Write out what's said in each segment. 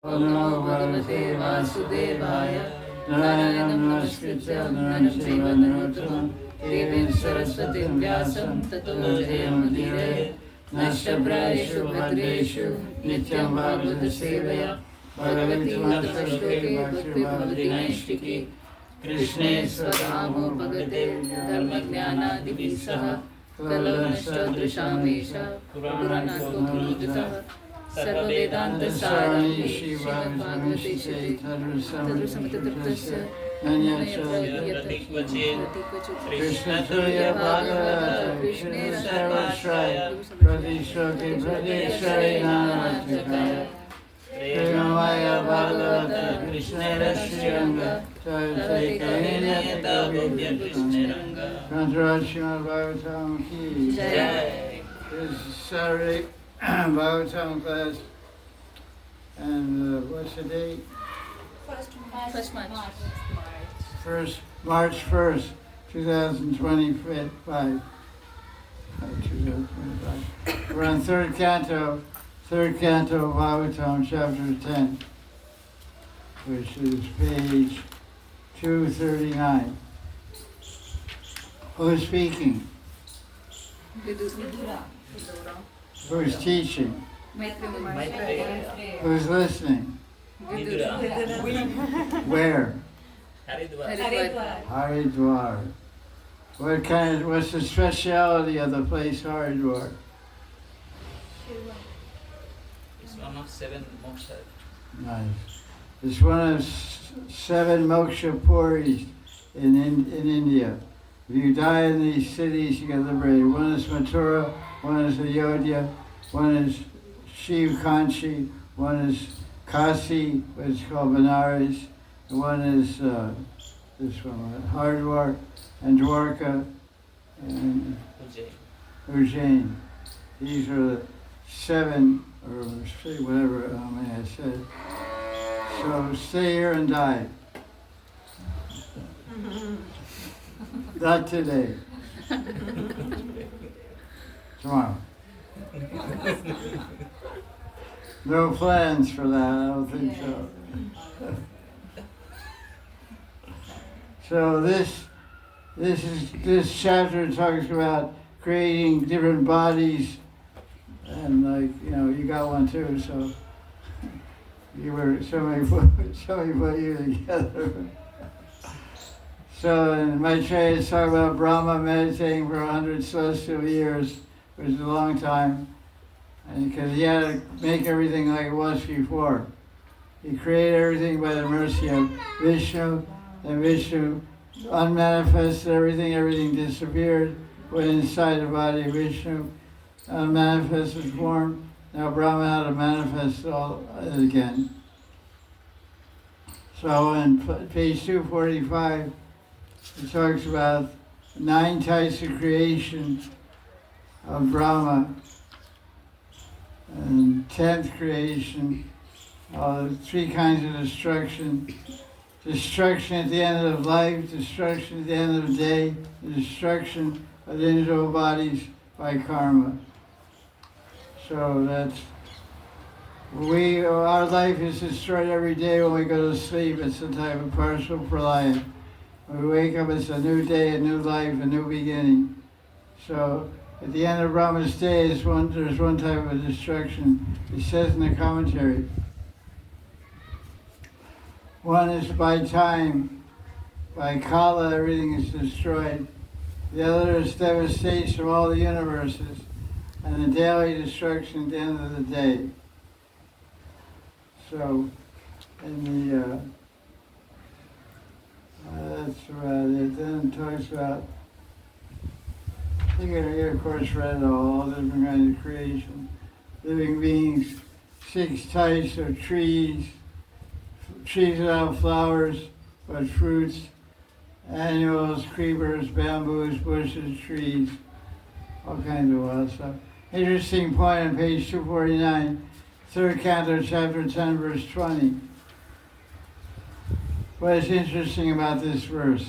Namo Bhagavate Vasudevaya. Narayanam Namaskritya Naram Chaiva Narottamam Devim Saraswatim Vyasam Tato Jayamudire. Nashtaprayeshu Bhadreshu Nityam Bhagavata Sevaya Bhagavati Mata Shloke Bhakti Bhavati Naishtiki Krishne Swadamo Bhagate Dharma Jnana Divisaha Kalanashtadrishamesha Puranato Puruditaha Sarva Vedanta Sarani Srimad Bhagavate Shri Tadrusamataptasya Krishna Tuya Bhagavata Krishna Sarvashraya Pradishoki Pradeshari Namatikaya Premamaya Bhagavata Krishna Rashriyanga Taitaikanina Tabhya Krishna Ranga Canto Srimad Bhagavatam Ki Jai. This is Saturday Bhagavatam class, and what's the date? March 1st, 2025. 2025. We're on third canto of Bhagavatam, chapter 10, which is page 239. Who's speaking? Who's teaching? Who's listening? Where? Haridwar. What's the speciality of the place Haridwar? It's one of 7 moksha. Nice. It's one of 7 moksha puris in India. If you die in these cities, you get liberated. One is Mathura, one is Ayodhya, one is Shiv Kanchi, one is Kasi, which is called Benares, and one is this one, Haridwar, and Dwarka, and Ujjain. These are the 7, or 3, whatever how many I said. So stay here and die. Not today. Tomorrow. No plans for that, I don't think so. So this chapter talks about creating different bodies, and you got one too, so somebody put you together. So in Maitreya it's talking about Brahma meditating for 100 celestial years, which is a long time, and because he had to make everything like it was before. He created everything by the mercy of Vishnu, and Vishnu unmanifested everything disappeared, went inside the body of Vishnu, unmanifested form. Now Brahma had to manifest all it again. So on page 245, it talks about 9 types of creation of Brahma, and 10th creation, 3 kinds of destruction. Destruction at the end of life, destruction at the end of the day, the destruction of the individual bodies by karma. So that's, our life is destroyed every day when we go to sleep. It's a type of partial pralaya. When we wake up, it's a new day, a new life, a new beginning. So at the end of Brahma's day, there's one type of destruction. It says in the commentary. One is by time, by kala, everything is destroyed. The other is devastation of all the universes, and the daily destruction at the end of the day. So, in the that's about it. Then it talks about, I think I of course read all different kinds of creation. Living beings, 6 types of trees without flowers, but fruits, annuals, creepers, bamboos, bushes, trees, all kinds of wild stuff. Interesting point on page 249, 3rd canto, chapter 10, verse 20. What is interesting about this verse?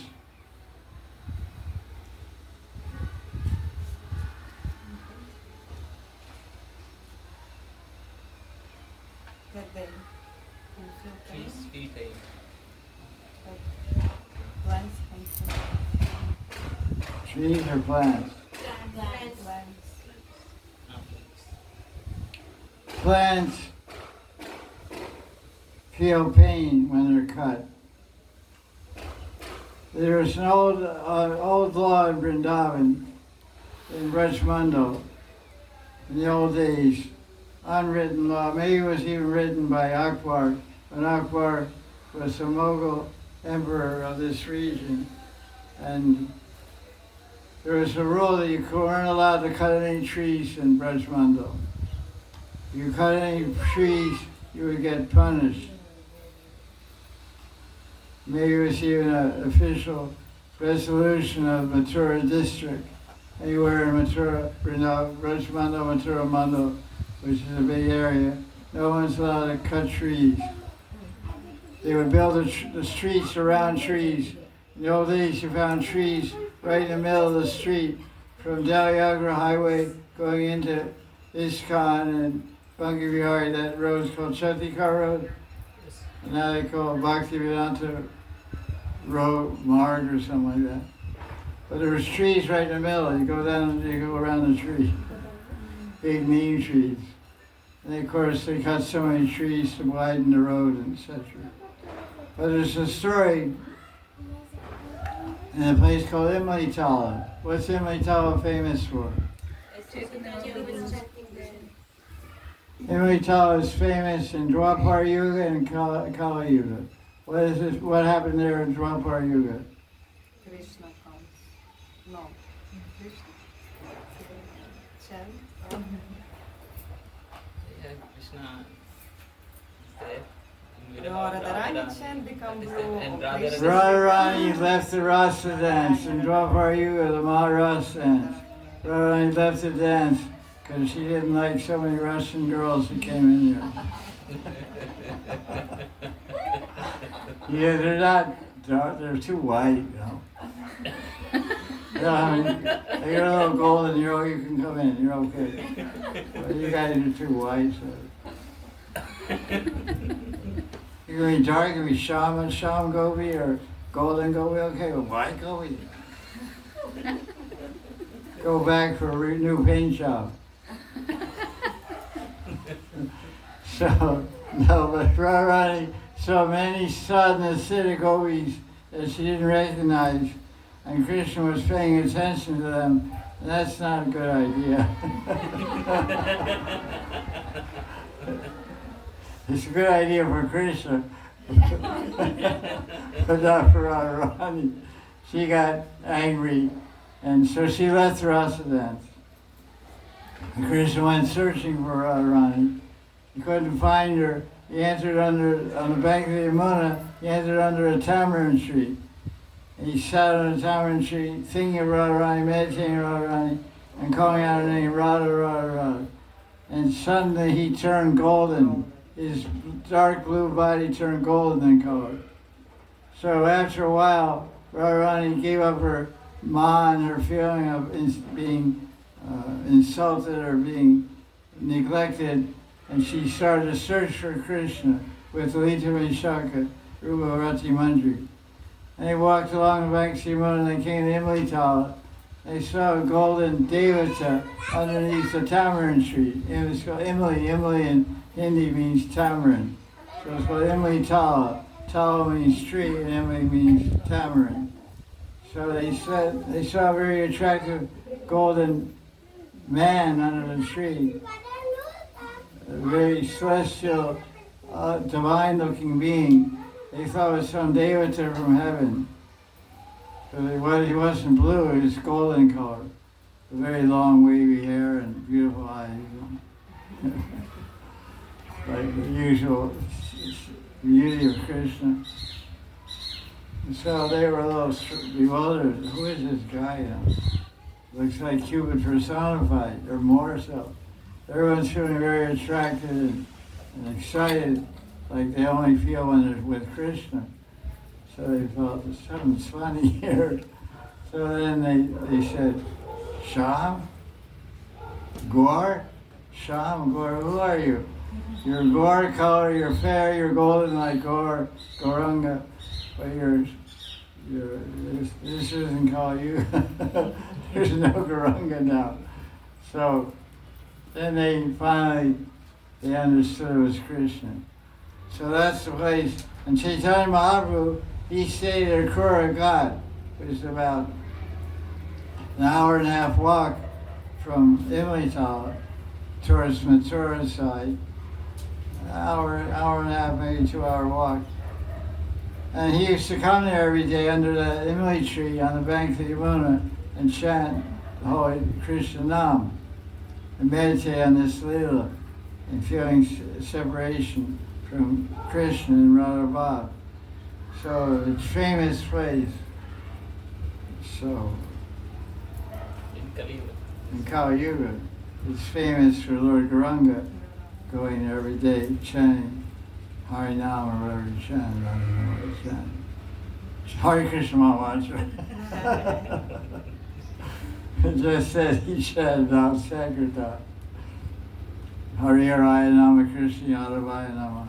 Trees or plants? Plants feel pain when they're cut. There's an old law in Vrindavan, in Brajmandal, in the old days, unwritten law. Maybe it was even written by Akbar, when Akbar was the Mughal emperor of this region. And there was a rule that you weren't allowed to cut any trees in Brajmandal. If you cut any trees, you would get punished. Maybe it was even an official resolution of Mathura district. Anywhere in Mathura, Brajmandal, Mathura Mandal, which is a big area, no one's allowed to cut trees. They would build the streets around trees. In the old days, you found trees right in the middle of the street, from Dalyagra Highway going into ISKCON and Bunky Vihari. That road is called Chatikar Road. And now they call it Bhaktivedanta Road, Marg or something like that. But there was trees right in the middle. You go down and you go around the tree. Big neem trees. And of course they cut so many trees to widen the road and etc. But there's a story in a place called Imlitala. What's Imlitala famous for? Imlitala is famous in Dwapar Yuga and Kali Yuga. What happened there in Dwapar Yuga? Krishna comes. No. Krishna. Yeah, Krishna is there. Radharani chant become blue. And Radharani left the Rasa dance in Dwapar Yuga, the Maharaj dance. Radharani left the dance because she didn't like so many Russian girls that came in here. Yeah, they're too white, you know. Yeah, I mean, you're a little golden, you can come in, you're okay. But you guys are too white, so. You're going to be dark, you're going to be Sham Gopi or Golden Gopi, okay, well, white Gopi. Go back for a new paint job. So, no, but Radharani saw many sadhana Siddha gopis that she didn't recognize, and Krishna was paying attention to them, and that's not a good idea. It's a good idea for Krishna, but not for Radharani. She got angry, and so she left the Rasa dance. And Krishna went searching for Radharani. He couldn't find her. He entered on the bank of the Yamuna, he entered under a tamarind tree. And he sat on a tamarind tree, thinking of Radharani, meditating on Radharani, and calling out her name, Radha, Radha, Radha. And suddenly he turned golden. His dark blue body turned golden in color. So after a while, Radharani gave up her man, her feeling of being insulted or being neglected, and she started to search for Krishna with Lita Vishaka, Rupa Rati Mandri. And they walked along the banks of Yamuna and they came to Imlitala. They saw a golden devata underneath the tamarind tree. It was called Imli. Imli in Hindi means tamarind. So it's called Imlitala. Tala means tree and Imli means tamarind. So they saw a very attractive golden man under the tree. A very celestial, divine-looking being. They thought it was some devata from heaven. But he wasn't blue, he was golden color. A very long, wavy hair and beautiful eyes. Like the usual beauty of Krishna. And so they were a little bewildered. Who is this guy? Looks like Cupid personified, or more so. Everyone's feeling very attracted and excited, like they only feel when they're with Krishna. So they felt something's funny here. So then they said, Sham? Gaur? Sham, Gaur, who are you? You're Gaur color, you're fair, you're golden like Gaur, Gauranga, but this isn't called you. There's no Gauranga now. So then they finally understood it was Krishna. So that's the place. And Chaitanya Mahaprabhu, he stayed at Kura Ghat, which is about an hour and a half walk from Imlitala towards Mathura side. An hour and a half, maybe 2 hour walk. And he used to come there every day under that Imli tree on the bank of the Yamuna and chant the holy Krishna Nam and meditate on this Leela and feeling separation from Krishna and Radha Bhav. So it's a famous place. So In Kali Yuga. in Kali Yuga, it's famous for Lord Gauranga going there every day chanting Harinam or whatever he chanted. I don't know what he chanted. Hare Krishna Mahamantra. It just said he chanted out Sankirtan. Hariraya Nama Krishna Yadavaya Nama.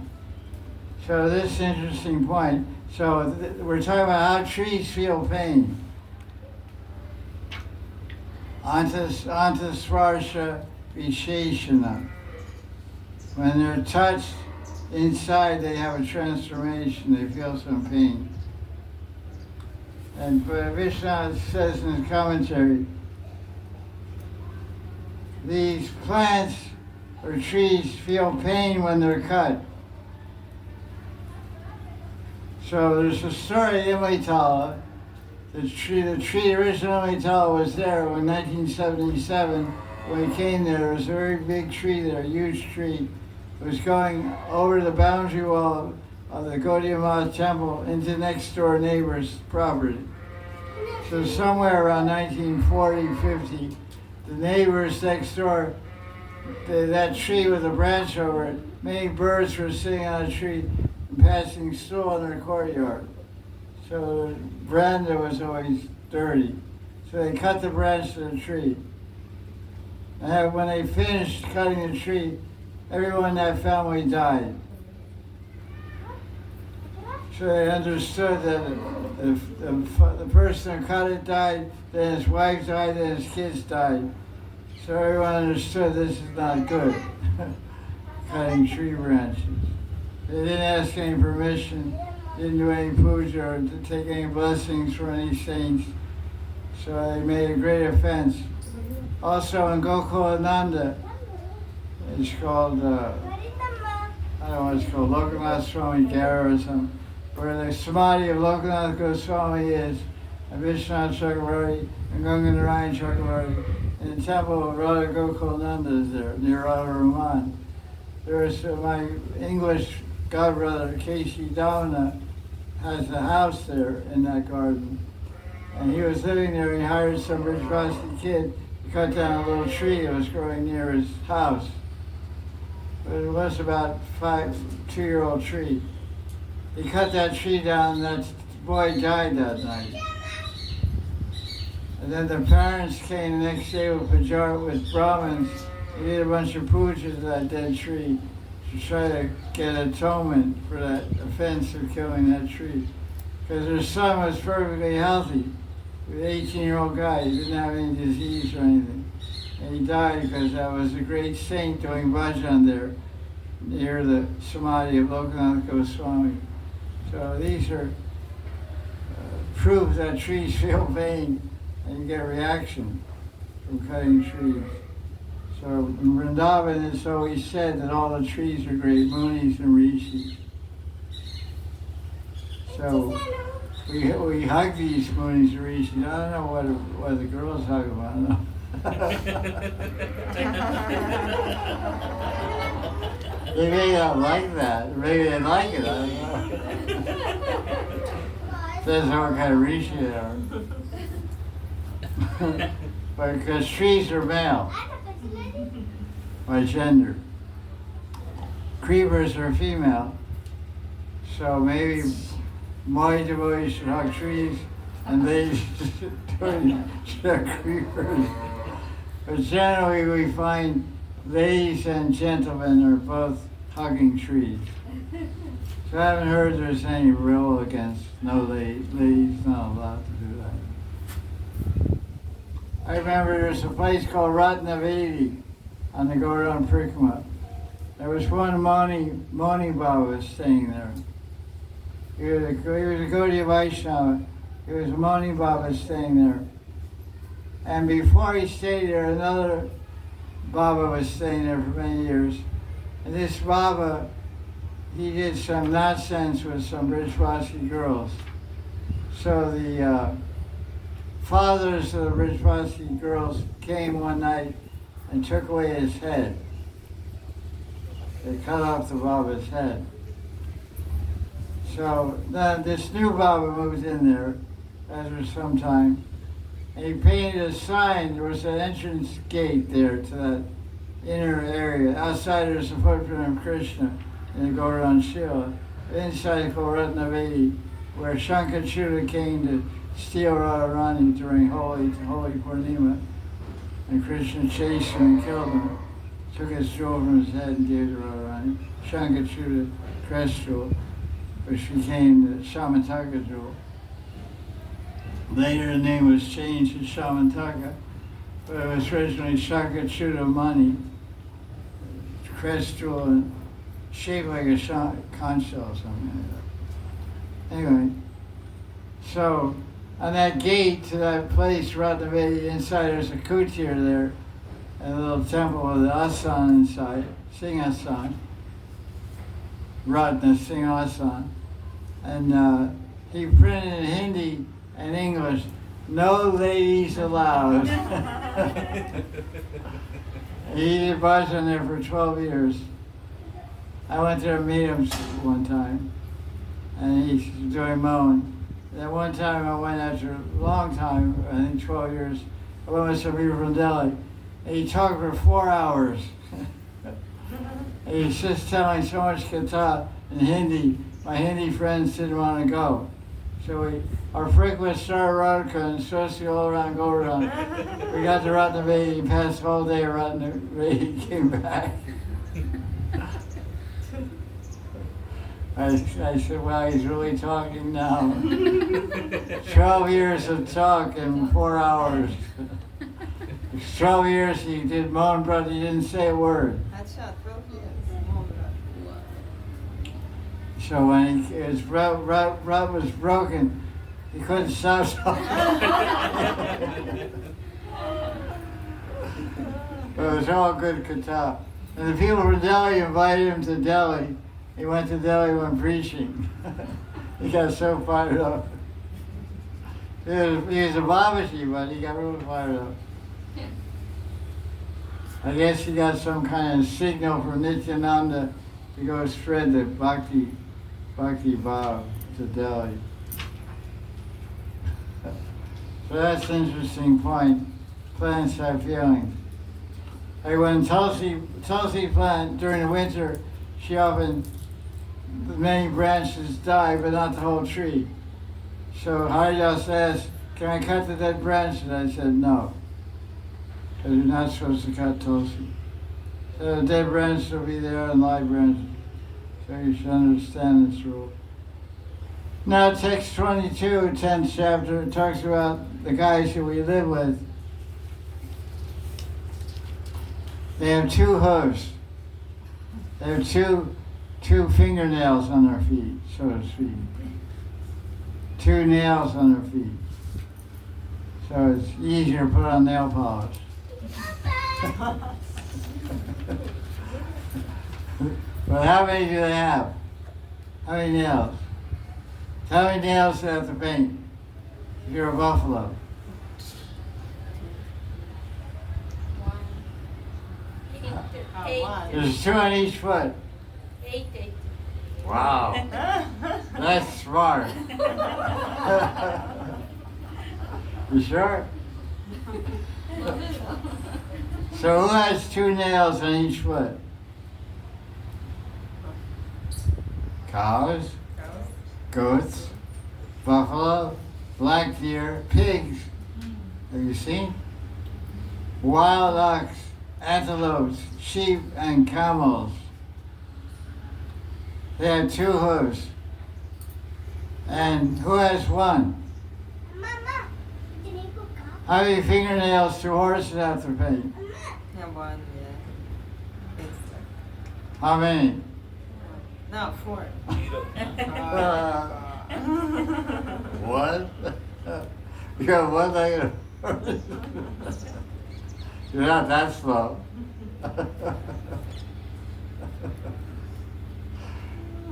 So this is an interesting point. So we're talking about how trees feel pain. Antasvarsha Visheshana. When they're touched inside, they have a transformation. They feel some pain. And Vishnu says in his commentary, these plants or trees feel pain when they're cut. So there's a story in Imlitala. The tree original Imlitala was there in 1977. When we came there was a very big tree there, a huge tree. It was going over the boundary wall of the Gaudiya Math temple into next door neighbor's property. So somewhere around 1940, 50, the neighbors next door, that tree with a branch over it, many birds were sitting on a tree and passing stool in their courtyard. So the veranda was always dirty. So they cut the branch of the tree. And when they finished cutting the tree, everyone in that family died. So they understood that if the person who cut it died, then his wife died, then his kids died. So everyone understood this is not good, cutting tree branches. They didn't ask any permission, didn't do any puja or to take any blessings from any saints. So they made a great offense. Also in Gokulananda, it's called, I don't know what it's called, Lokanath Swami Gara or something, where the samadhi of Lokanath Goswami is, and Vishwanath Chakravarti and Ganganarayan Chakravarti. And the temple of Radha Gokulananda is there, near Radha Raman. There's my English godbrother, Casey Domina, has a house there in that garden. And he was living there, and he hired some Brijvasi kid to cut down a little tree that was growing near his house. But it was about 2-year-old tree. He cut that tree down, and that boy died that night. And then the parents came the next day with Brahmins. They did a bunch of pujas to that dead tree to try to get atonement for that offense of killing that tree. Because their son was perfectly healthy, an 18-year-old guy. He didn't have any disease or anything. And he died because that was a great saint doing bhajan there, near the samadhi of Lokanath Goswami. So these are proof that trees feel pain and you get a reaction from cutting trees. So in Vrindavan, it's always said that all the trees are great munis and rishis. So we hug these munis and rishis. I don't know what the girls hug them. I don't know. They may not like that. Maybe they like it. I don't know. Depends on what kind of rishi they are. But because trees are male by gender, creepers are female. So maybe my devotees should hug trees and they should hug creepers. But generally we find ladies and gentlemen are both hugging trees. So I haven't heard there's any rule against ladies not allowed to do that. I remember there's a place called Ratnavedi on the Gauran Parikama. There was one Moni Baba staying there. He was a Gaudiya Vaishnava. He was a Moni Baba staying there. And before he stayed there, another Baba was staying there for many years. And this Baba, he did some nonsense with some Brijvasi girls. So the fathers of the Brijvasi girls came one night and took away his head. They cut off the Baba's head. So then this new Baba moved in there after some time, and he painted a sign. There was an entrance gate there to that inner area. Outside there's the footprint of Krishna in the Gauran Shila. Inside is called Ratnavedi, where Shankachuta came to steal Radharani during Holy Purnima, and Krishna chased him and killed him. Took his jewel from his head and gave it to Radharani. Shankachuta crest jewel, which became the Shamataka jewel. Later the name was changed to Shamataka, but it was originally Shankachuta Mani, crest jewel and shaped like a conch shell or something like that. Anyway, so on that gate to that place, Ratnavedi, inside there's a kutir there, and a little temple with an asan inside, Singhasan, Ratna Singhasan. And he printed in Hindi and English, "No ladies allowed." He did bhajan there for 12 years. I went there to meet him one time, and he's doing Moan. Then one time I went after a long time, I think 12 years, I went with some people from Delhi, and he talked for 4 hours. And he's just telling so much katha in Hindi, my Hindi friends didn't want to go. So our frequent started Radhika and Sosi all around Gauran. We got to Ratnavedi, passed all day at Ratnavedi, came back. I said, well, he's really talking now. 12 years of talk in 4 hours. 12 years he did Mohan Brother, he didn't say a word. Acha, 12 years. Mohan So when his rub was broken, he couldn't stop talking. But it was all good katha. And the people from Delhi invited him to Delhi. He went to Delhi when preaching. He got so fired up. He was a Babaji, but he got really fired up. I guess he got some kind of signal from Nityananda to go spread the Bhakti Bhav to Delhi. So that's an interesting point. Plants have feelings. Like when Tulsi plant during the winter, she often, many branches die, but not the whole tree. So Haridas asked, can I cut the dead branches? I said no, because you're not supposed to cut Tulsi. So the dead branches will be there and live branches. So you should understand this rule. Now text 22, 10th chapter, it talks about the guys who we live with. They have 2 hooves. They have two fingernails on their feet, so to speak. 2 nails on their feet. So it's easier to put on nail polish. But how many do they have? How many nails? How many nails do they have to paint if you're a buffalo? 8. There's 2 on each foot. 8. Wow. That's smart. You sure? So who has 2 nails on each foot? Cows, goats, buffalo, black deer, pigs. Have you seen? Wild ox, antelopes, sheep, and camels. They have 2 hooves. And who has 1? How many fingernails do horses have to paint? Yeah, one, yeah. Yes, sir. How many? No, 4. Zero. What? You got one leg of horse. You're not that slow.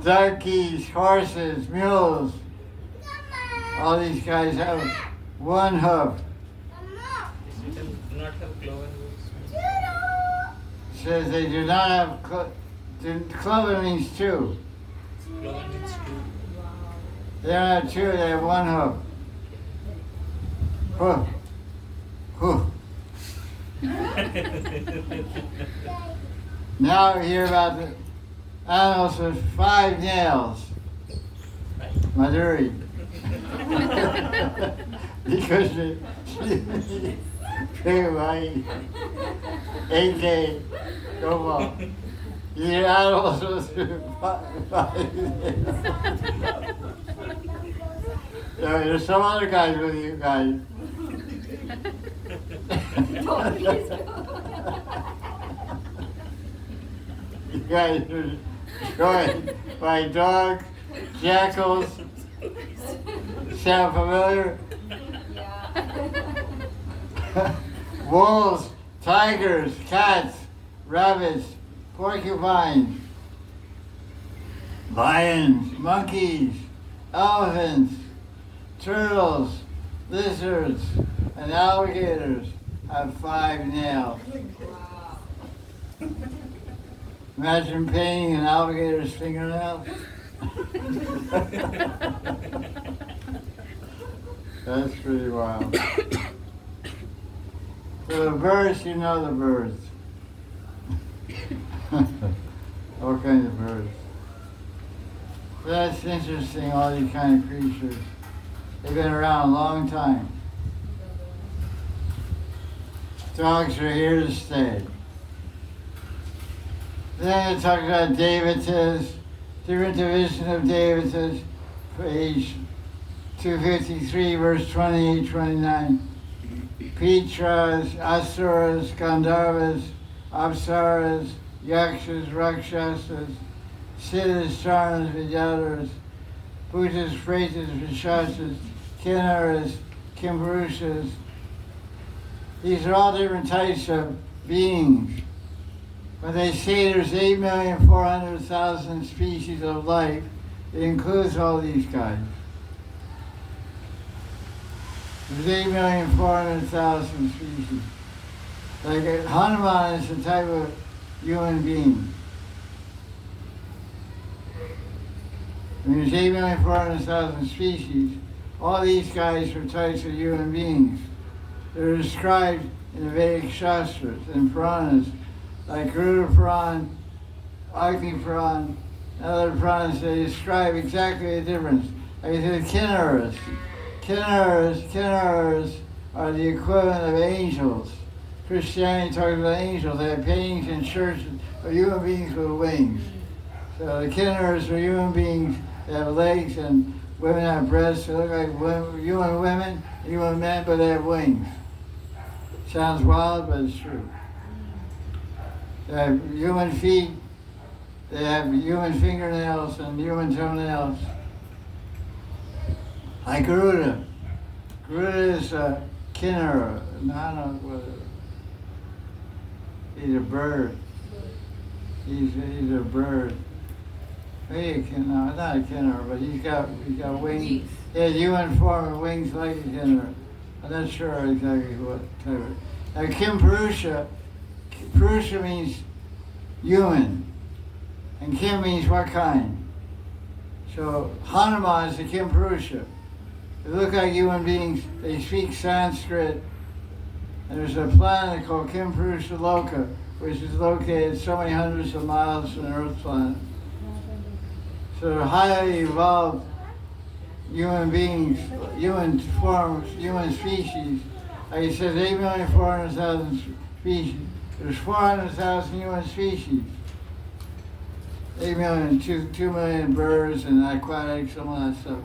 Donkeys, horses, mules. All these guys have one hoof. Is written do not have cloven hooves. Says they do not have cloven means two. Cloven means two. They don't have two, they have one hoof. Hoof. Hoof. Now we hear about the animals with 5 nails. Madhuri. Because she pay my 8K Gopal. You hear animals with 5 nails. There's some other guys with you guys. You guys are joined by dogs, jackals. Sound familiar? Yeah. Wolves, tigers, cats, rabbits, porcupines, lions, monkeys, elephants, turtles, lizards, and alligators have 5 nails. Wow. Imagine painting an alligator's fingernails. That's pretty wild. So the birds, you know the birds. All kinds of birds. That's interesting, all these kind of creatures. They've been around a long time. Dogs are here to stay. Then it talks about Devatas, different division of Devatas, page 253, verse 28, 29. Pitras, Asuras, Gandharvas, Apsaras, Yakshas, Rakshasas, Siddhas, Charnas, Vidyadharas, Bhutas, Pretas, Vishasas, Kinnaras, Kimpurushas. These are all different types of beings. When they say there's 8,400,000 species of life, it includes all these guys. There's 8,400,000 species. Like Hanuman is a type of human being. When there's 8,400,000 species, all these guys are types of human beings. They're described in the Vedic Shastras and Puranas, like Garuda Puran, Agni Puran, and other Puranas. They describe exactly the difference. Like I said, Kinnaras. Kinnaras are the equivalent of angels. Christianity talks about angels. They have paintings in churches of human beings with wings. So the Kinnaras are human beings that have legs, and women have breasts. They look like human women, human men, but they have wings. Sounds wild, but it's true. They have human feet, they have human fingernails and human toenails. Like Garuda. Garuda is a Kinnara. I don't know what he's a bird. He's a bird. Maybe no, not a Kinnara, but he's got wings. He has human form and wings like a Kinnara. I'm not sure exactly what type of. Now Kimpurusha means human, and Kim means what kind. So Hanuman is the Kimpurusha. They look like human beings. They speak Sanskrit. And there's a planet called Kimpurusha Loka, which is located so many hundreds of miles from the Earth planet. So they're highly evolved human beings, human forms, human species. Like I said, 8,400,000 species. There's 400,000 human species. 8 million, 2 million birds and aquatics, all that stuff.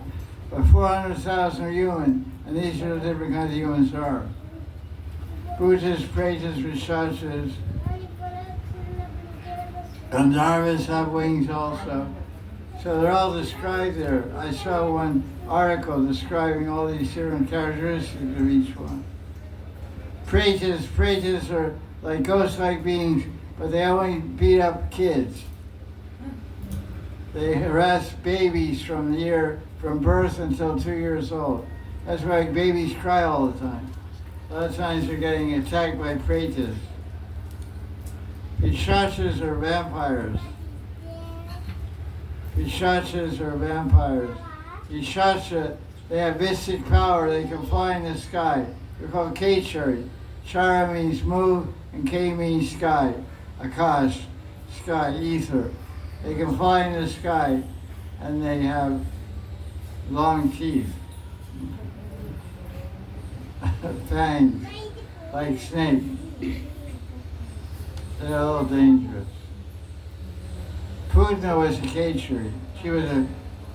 But 400,000 are human, and these are the different kinds of humans there are. Bhutas, Pretas, Rishashas, Gandharvas have wings also. So they're all described there. I saw one article describing all these different characteristics of each one. Pretas are like ghost-like beings, but they only beat up kids. They harass babies from birth until 2 years old. That's why babies cry all the time. A lot of times they're getting attacked by pretas. Pishachas are vampires. Pishachas are vampires. Pishacha, they have mystic power. They can fly in the sky. They're called Kechari. Chara means move, and K means sky. Akash, sky, ether. They can fly in the sky, and they have long teeth. Fangs, like snakes. They're all dangerous. Pudna was a Kechari. She was a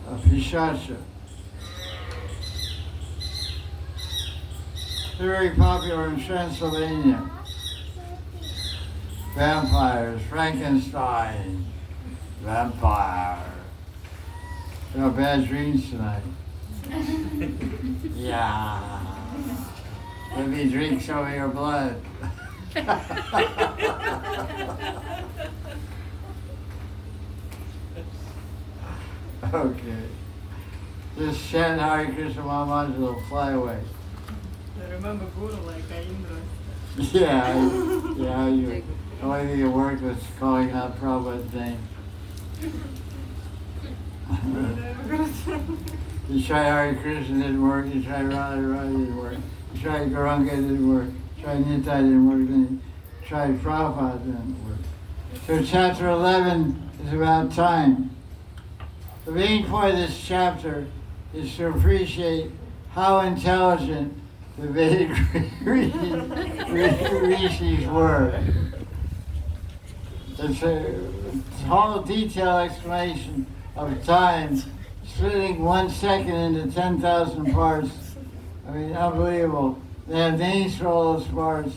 Pishacha. They're very popular in Transylvania. Vampires, Frankenstein, vampire. You know, bad dreams tonight. Yeah. Let me drink some of your blood. Okay. Just chant Hare Krishna Maharaj will fly away. I remember Guru like Indra. Yeah, you. The only thing that worked was calling out Prabhupada's name. You tried Hare Krishna, didn't work. You tried Radha, didn't work. You tried Gauranga, didn't work. You tried Nitai, didn't work. Then you tried Prabhupada, didn't work. So chapter 11 is about time. The main point of this chapter is to appreciate how intelligent the Vedic rishis were. It's a whole detailed explanation of time, splitting 1 second into 10,000 parts. I mean, unbelievable. They have names for all those parts.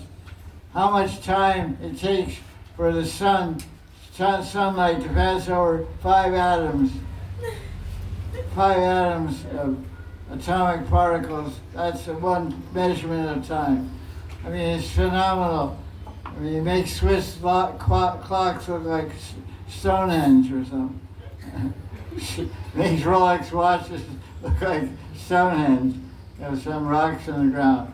How much time it takes for the sunlight to pass over 5 atoms. 5 atoms of atomic particles. That's one measurement of time. I mean, it's phenomenal. I mean, it makes Swiss clocks look like Stonehenge or something. Makes Rolex watches look like Stonehenge. There's some rocks in the ground.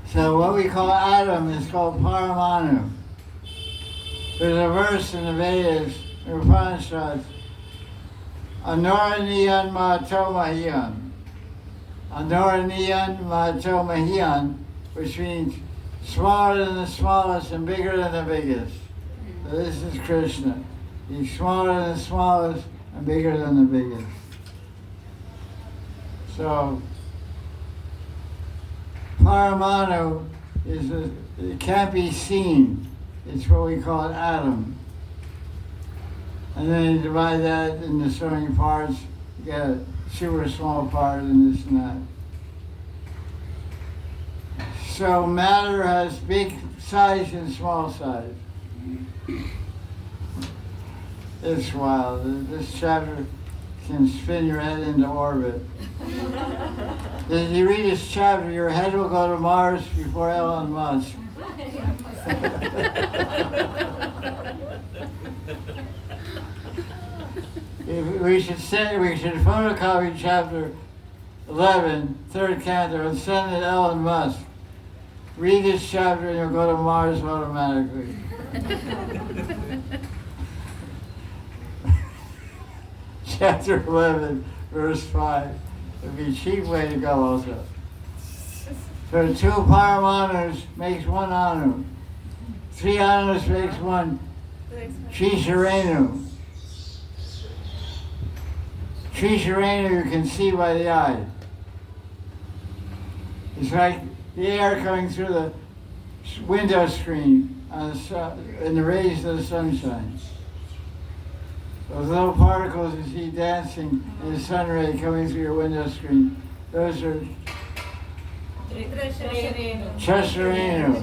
So what we call atom is called Paramanu. There's a verse in the Vedas, in the Upanishads, Anoraniyan Mahato Mahiyan. Anoraniyan Mahato Mahiyan, which means smaller than the smallest and bigger than the biggest. So this is Krishna. He's smaller than the smallest and bigger than the biggest. So Paramanu it can't be seen. It's what we call an atom. And then you divide that into so many parts, you get a super small part and this and that. So matter has big size and small size. It's wild. This chapter can spin your head into orbit. If you read this chapter, your head will go to Mars before Elon Musk. We should photocopy chapter 11, third canto, and send it to Elon Musk. Read this chapter and you'll go to Mars automatically. Chapter 11, verse 5. It would be a cheap way to go also. So 2 Paramanus makes 1 Anu. 3 Anus makes 1 Shisharenu. Shisharenu you can see by the eye. It's like the air coming through the window screen on the sun, in the rays of the sunshine. Those little particles you see dancing in the sun ray coming through your window screen, those are Chesserino.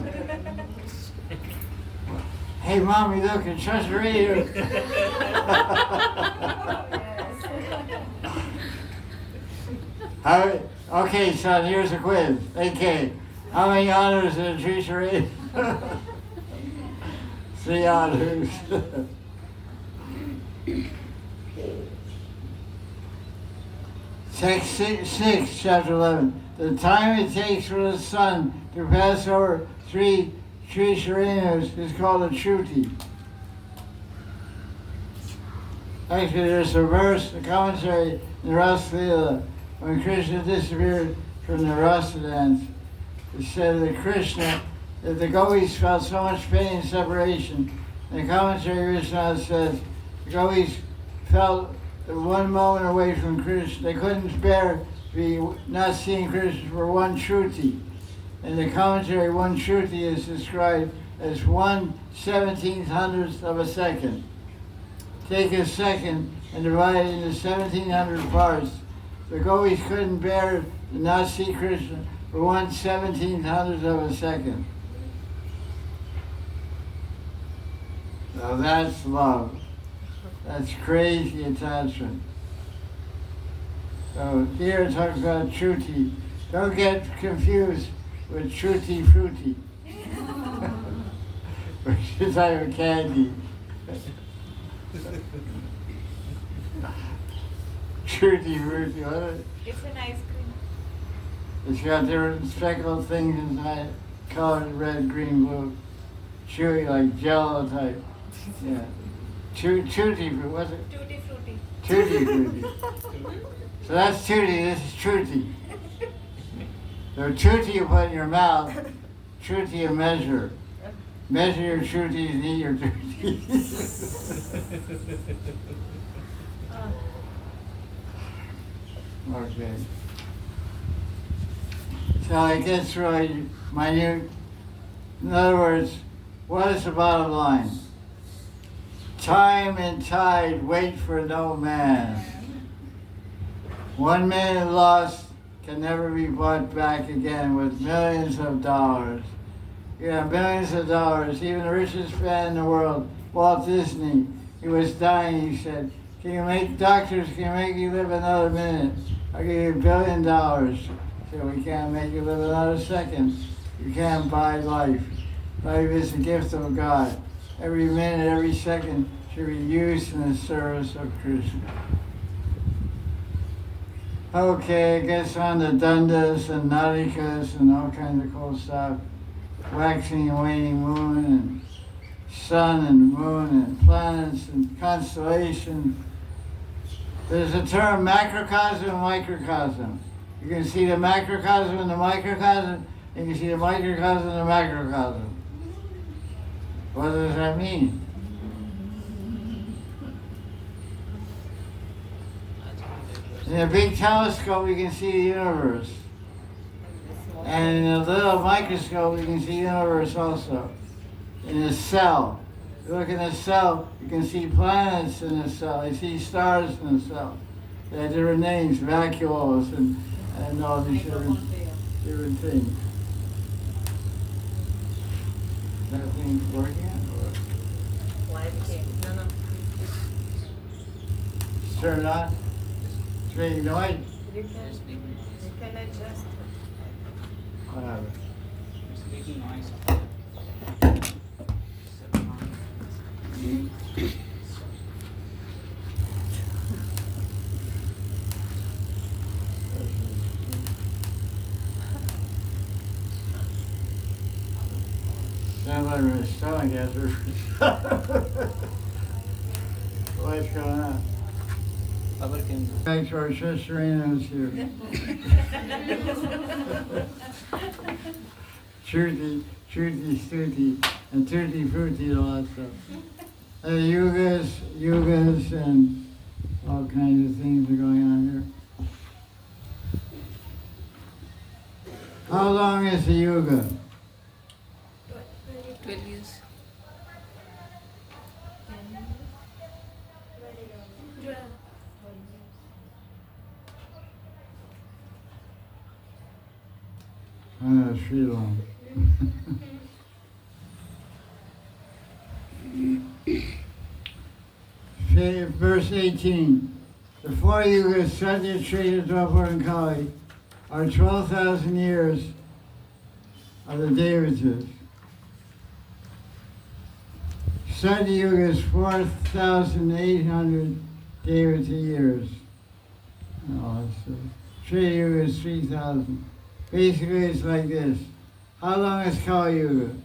Hey, mommy, look at Chesserino. Okay, son, here's a quiz. AK. How many honors did Chesserino? 3 honors. Text 6, chapter 11. The time it takes for the sun to pass over 3 Srisarenas is called a Shruti. Actually, there's a verse, a commentary in the Rasa Leela, when Krishna disappeared from the Rasa dance. It said that Krishna, that the gopis felt so much pain and separation. In the commentary, Krishna says the gopis felt one moment away from Krishna. They couldn't bear to be not seeing Krishna for one Shruti. In the commentary, one Shruti is described as 1/1700th of a second. Take a second and divide it into 1700 parts. The gopis couldn't bear to not see Krishna for 1/1700th of a second. Now that's love. That's crazy attachment. So here it talks about Shruti. Don't get confused with Shruti Fruity, which is like a candy. Shruti Fruity, what is it? It's an ice cream. It's got different speckled things inside, colored red, green, blue, chewy like Jello type. Yeah. Tutti Frutti, what's it? Tutti frutti. Tutti Frutti. So that's Tutti, this is Trutti. So Tutti you put in your mouth, Trutti you measure. Measure your Truttis and eat your Truttis. Okay. So it gets really minute. In other words, what is the bottom line? Time and tide wait for no man. 1 minute lost can never be bought back again with millions of dollars. Yeah, millions of dollars. Even the richest man in the world, Walt Disney, he was dying. He said, doctors can make you live another minute. I'll give you $1 billion. So we can't make you live another second. You can't buy life. Life is a gift of God. Every minute, every second should be used in the service of Krishna. Okay, it gets on the dandas and nadikas and all kinds of cool stuff. Waxing and waning moon and sun and moon and planets and constellations. There's a term macrocosm and microcosm. You can see the macrocosm and the microcosm, and you can see the microcosm and the macrocosm. What does that mean? In a big telescope, you can see the universe. And in a little microscope, you can see the universe also. In a cell. You look in a cell, you can see planets in a cell. You see stars in a cell. They have different names, vacuoles and all these different things. Is that thing working? No. Turn it on. It's making noise. You can adjust. Whatever. It's making noise. Sounds like my stomach answer. What's going on? Thanks to our sister Anna's here. Truty, Stuti, and Tutti Frutti, and all that stuff. Yugas, and all kinds of things are going on here. How long is the yuga? 12 years. Sri Lanka. Verse 18. The four yugas, Satya, Treta, Dwapar, and Kali, are 12,000 years of the Devatas. Satya Yuga is 4,800 Devata years. Oh, Treta Yuga is 3,000. Basically, it's like this. How long is Kali Yuga?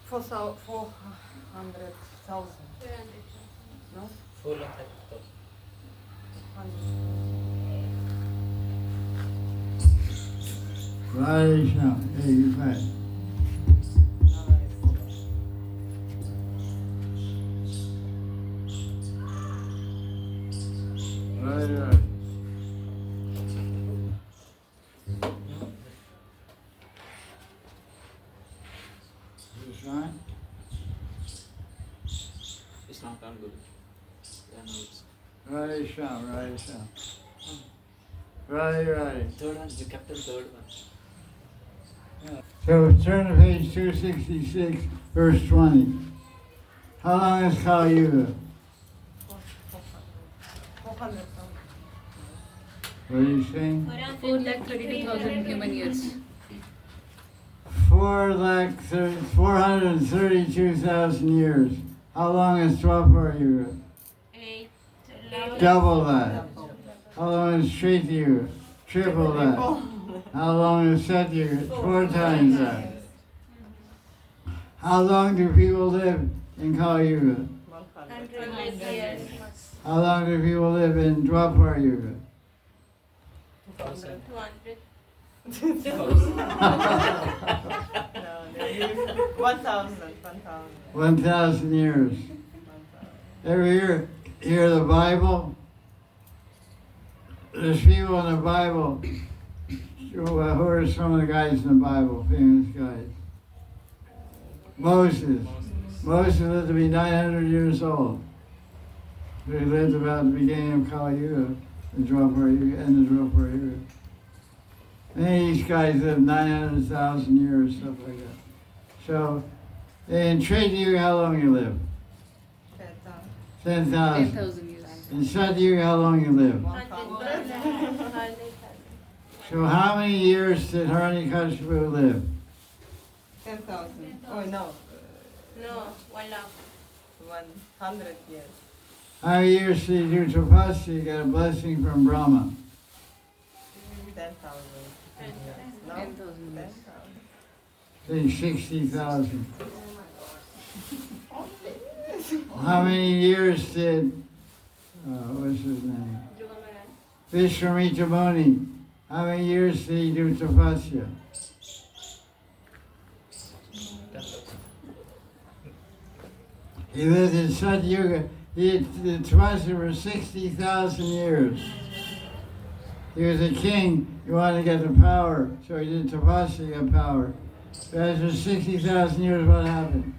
400,000. No? 4,30,000. Right, now, 85. Right. This right? It's not on Guru. Yeah, no, it's Right, Right. third one. You kept the third one. So turn to page 266, verse 20. How long is Kali Yuga? 400,000. What are you saying? 432,000 human years. 432,000 years. How long is Dwapar Yuga? 8. Double that. How long is Treta Yuga? Triple that. How long is Satya Yuga? 4 times that. How long do people live in Kali Yuga? 100 years. How long do people live in Dwapar Yuga? 2,000. 200. No, they live 1,000. 1,000 years. Ever hear the Bible? There's people in the Bible. Who are some of the guys in the Bible, famous guys? Moses. Moses lived to be 900 years old. He lived about the beginning of Kali Yuga, the Dwapar Yuga, and the Dwapar Yuga. Many of these guys lived 900,000 years, stuff like that. So, in Treta Yuga, how long you live? 10,000. 10,000 years. In Satya Yuga, how long you live? 100,000. So how many years did Hiranyakashipu live? 10,000. Oh, no. No, 1 lakh. 100 years. How many years did he do tapasya? He got a blessing from Brahma. 10,000. No? 10,000 years. 10,000. Say 60,000. How many years did, what's his name? Vishwamitra Muni. How many years did he do tapasya? 10,000. He lived in Satya Yuga. He did tapasya for 60,000 years. He was a king. He wanted to get the power, so he did tapasya to get power. But after 60,000 years, what happened?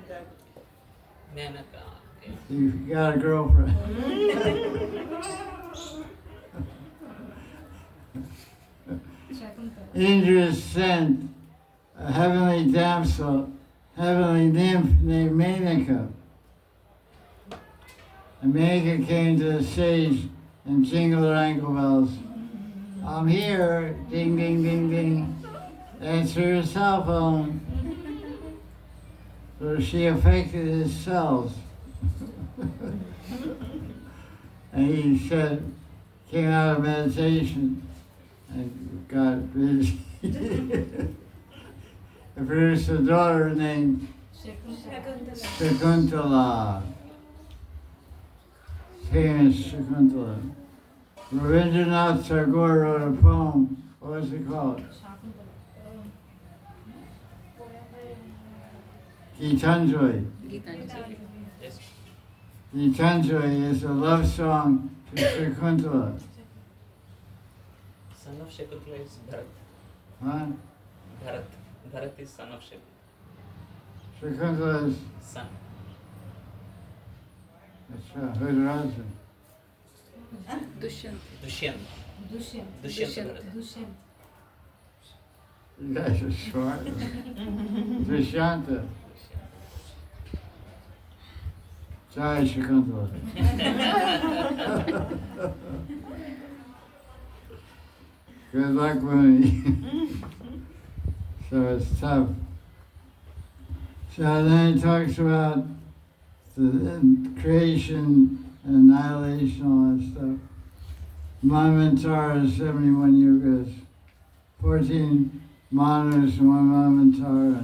That- Menaka. Okay. He got a girlfriend. Indra sent a heavenly damsel, heavenly nymph named Menaka. And Menaka came to the stage and jingled her ankle bells. I'm here, ding, ding, ding, ding. Answer your cell phone. So she affected his cells. And he said, came out of meditation and got busy. And produced a daughter named Shakuntala. Famous Shakuntala. Rabindranath Tagore wrote a poem. What was it called? Gitanjali. Gitanjali. Yes. Gitanjali is a love song to Shakuntala. Son of Shakuntala is Bharat. Huh? Bharat. Bharat is son of Shakuntala. Shakuntala's, Son. that's who's her husband? Dushyant. Dushyant. Dushyant. Dushyant. Dushyant. You guys are smart. Dushyanta. Jai Shakuntala. Good luck, Winnie. So it's tough. So then he talks about the creation and annihilation, all that stuff. Manvantara, 71 yugas, 14 manus and 1 manvantara.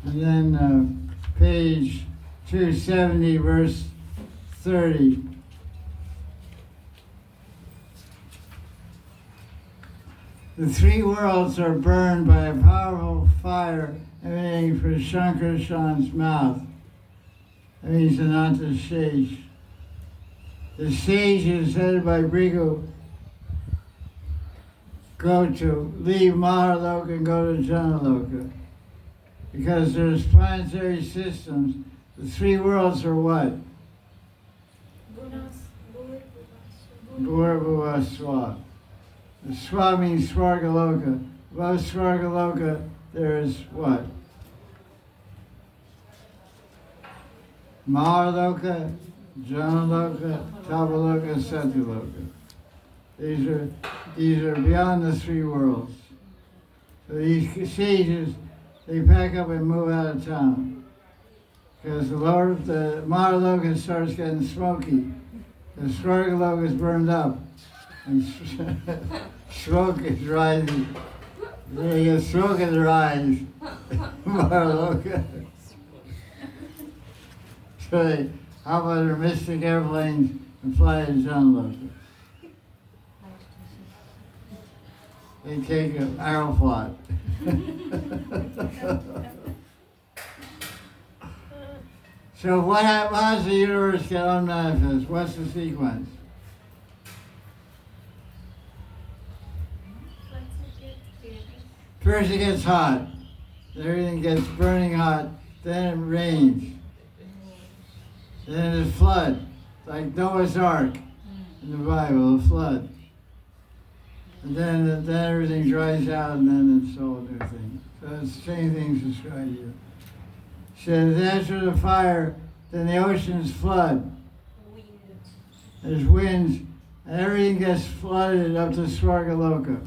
And then page 270, verse 30. The 3 worlds are burned by a powerful fire emanating from Shankarshan's mouth. That means Ananta Shesh. The sages headed by Brigu go to leave Mahaloka and go to Janaloka. Because there's planetary systems. The 3 worlds are what? Bhurabhuvaswa. The Swa means Svargaloka. Above Svargaloka, there is what? Mahaloka, Janaloka, Tapaloka, Satyaloka. These are beyond the 3 worlds. So these sages, they pack up and move out of town. Because the Mahaloka starts getting smoky. The Svargaloka is burned up. And smoke is rising. They get smoke in their eyes. Mahaloka. So they hop on their mystic airplanes and fly to Janaloka. They take an Aeroflot. So what happens? How does the universe get unmanifest? What's the sequence? First it gets hot, everything gets burning hot, then it rains. Then there's a flood, like Noah's Ark in the Bible, a flood. And then everything dries out and then it's all new thing. So it's the same things described here. Says after the fire, then the oceans flood. There's winds, and everything gets flooded up to Svargaloka.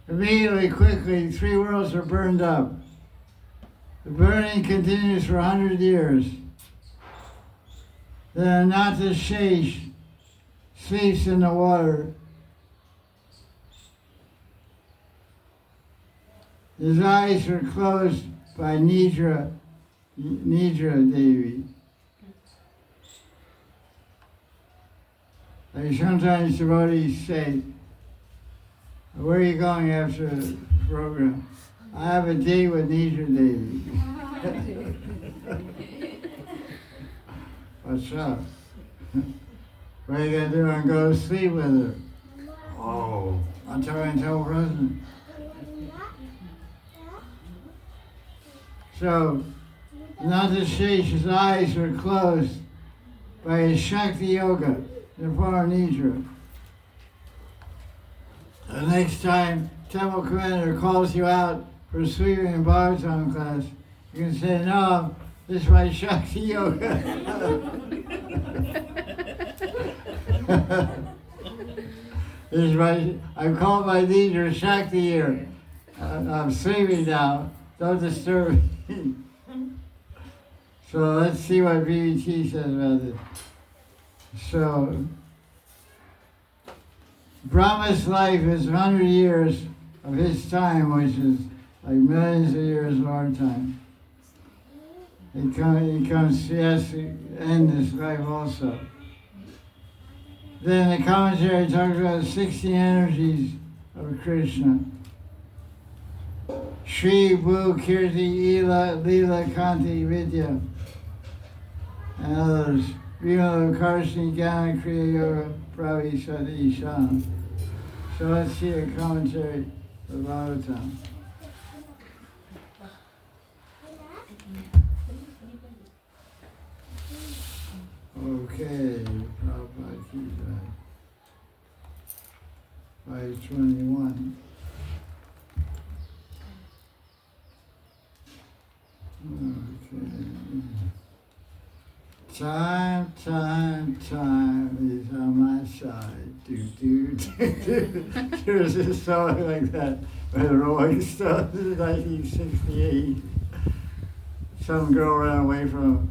Immediately, quickly, 3 worlds are burned up. The burning continues for 100 years. Then Ananta Shesh sleeps in the water. His eyes are closed by Nidra Devi. Like sometimes devotees say, where are you going after the program? I have a date with Nidra Devi. What's up? What are you going to do? I'm going to sleep with her. Oh, until present. So, Ananta Shesh's eyes were closed by his Shakti Yoga, the form of Nidra. The next time temple commander calls you out for sleeping in Bhagavatam class, you can say, no, this is my Shakti Yoga. I'm called by Nidra Shakti here. I'm sleeping now. Don't disturb me. So let's see what BBT says about it. So, Brahma's life is 100 years of his time, which is like millions of years of our time. He has to end his life also. Then the commentary talks about 16 energies of Krishna. Shri, Bhu, Kirti, Ila, Lila, Kanti, Vidya, and others. Vimala, Karshni, Jnana, Kriya, Yoga, Pravi, Sati, Shana. So let's see a commentary of Bhagavatam. Okay, Prabhupada keep that. 521. Okay. Time is on my side. Do. There's a song like that by the Rolling Stones in 1968. Some girl ran away from him.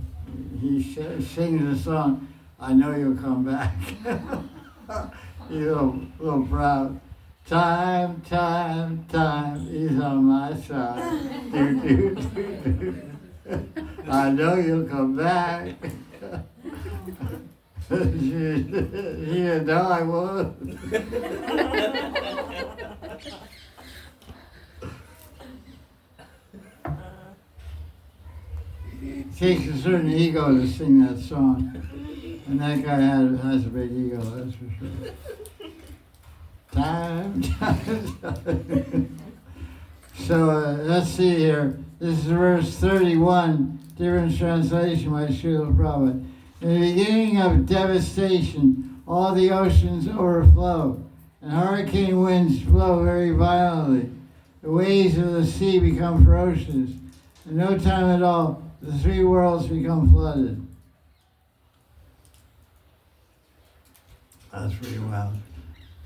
He sings the song, I Know You'll Come Back. He's a little proud. Time is on my side. Do. I know you'll come back. She didn't know I would. It takes a certain ego to sing that song. And that guy has a big ego, that's for sure. Time. So let's see here. This is verse 31, different translation by Srila Prabhupada. In the beginning of devastation, all the oceans overflow, and hurricane winds blow very violently. The waves of the sea become ferocious. In no time at all, the three worlds become flooded. That's pretty wild.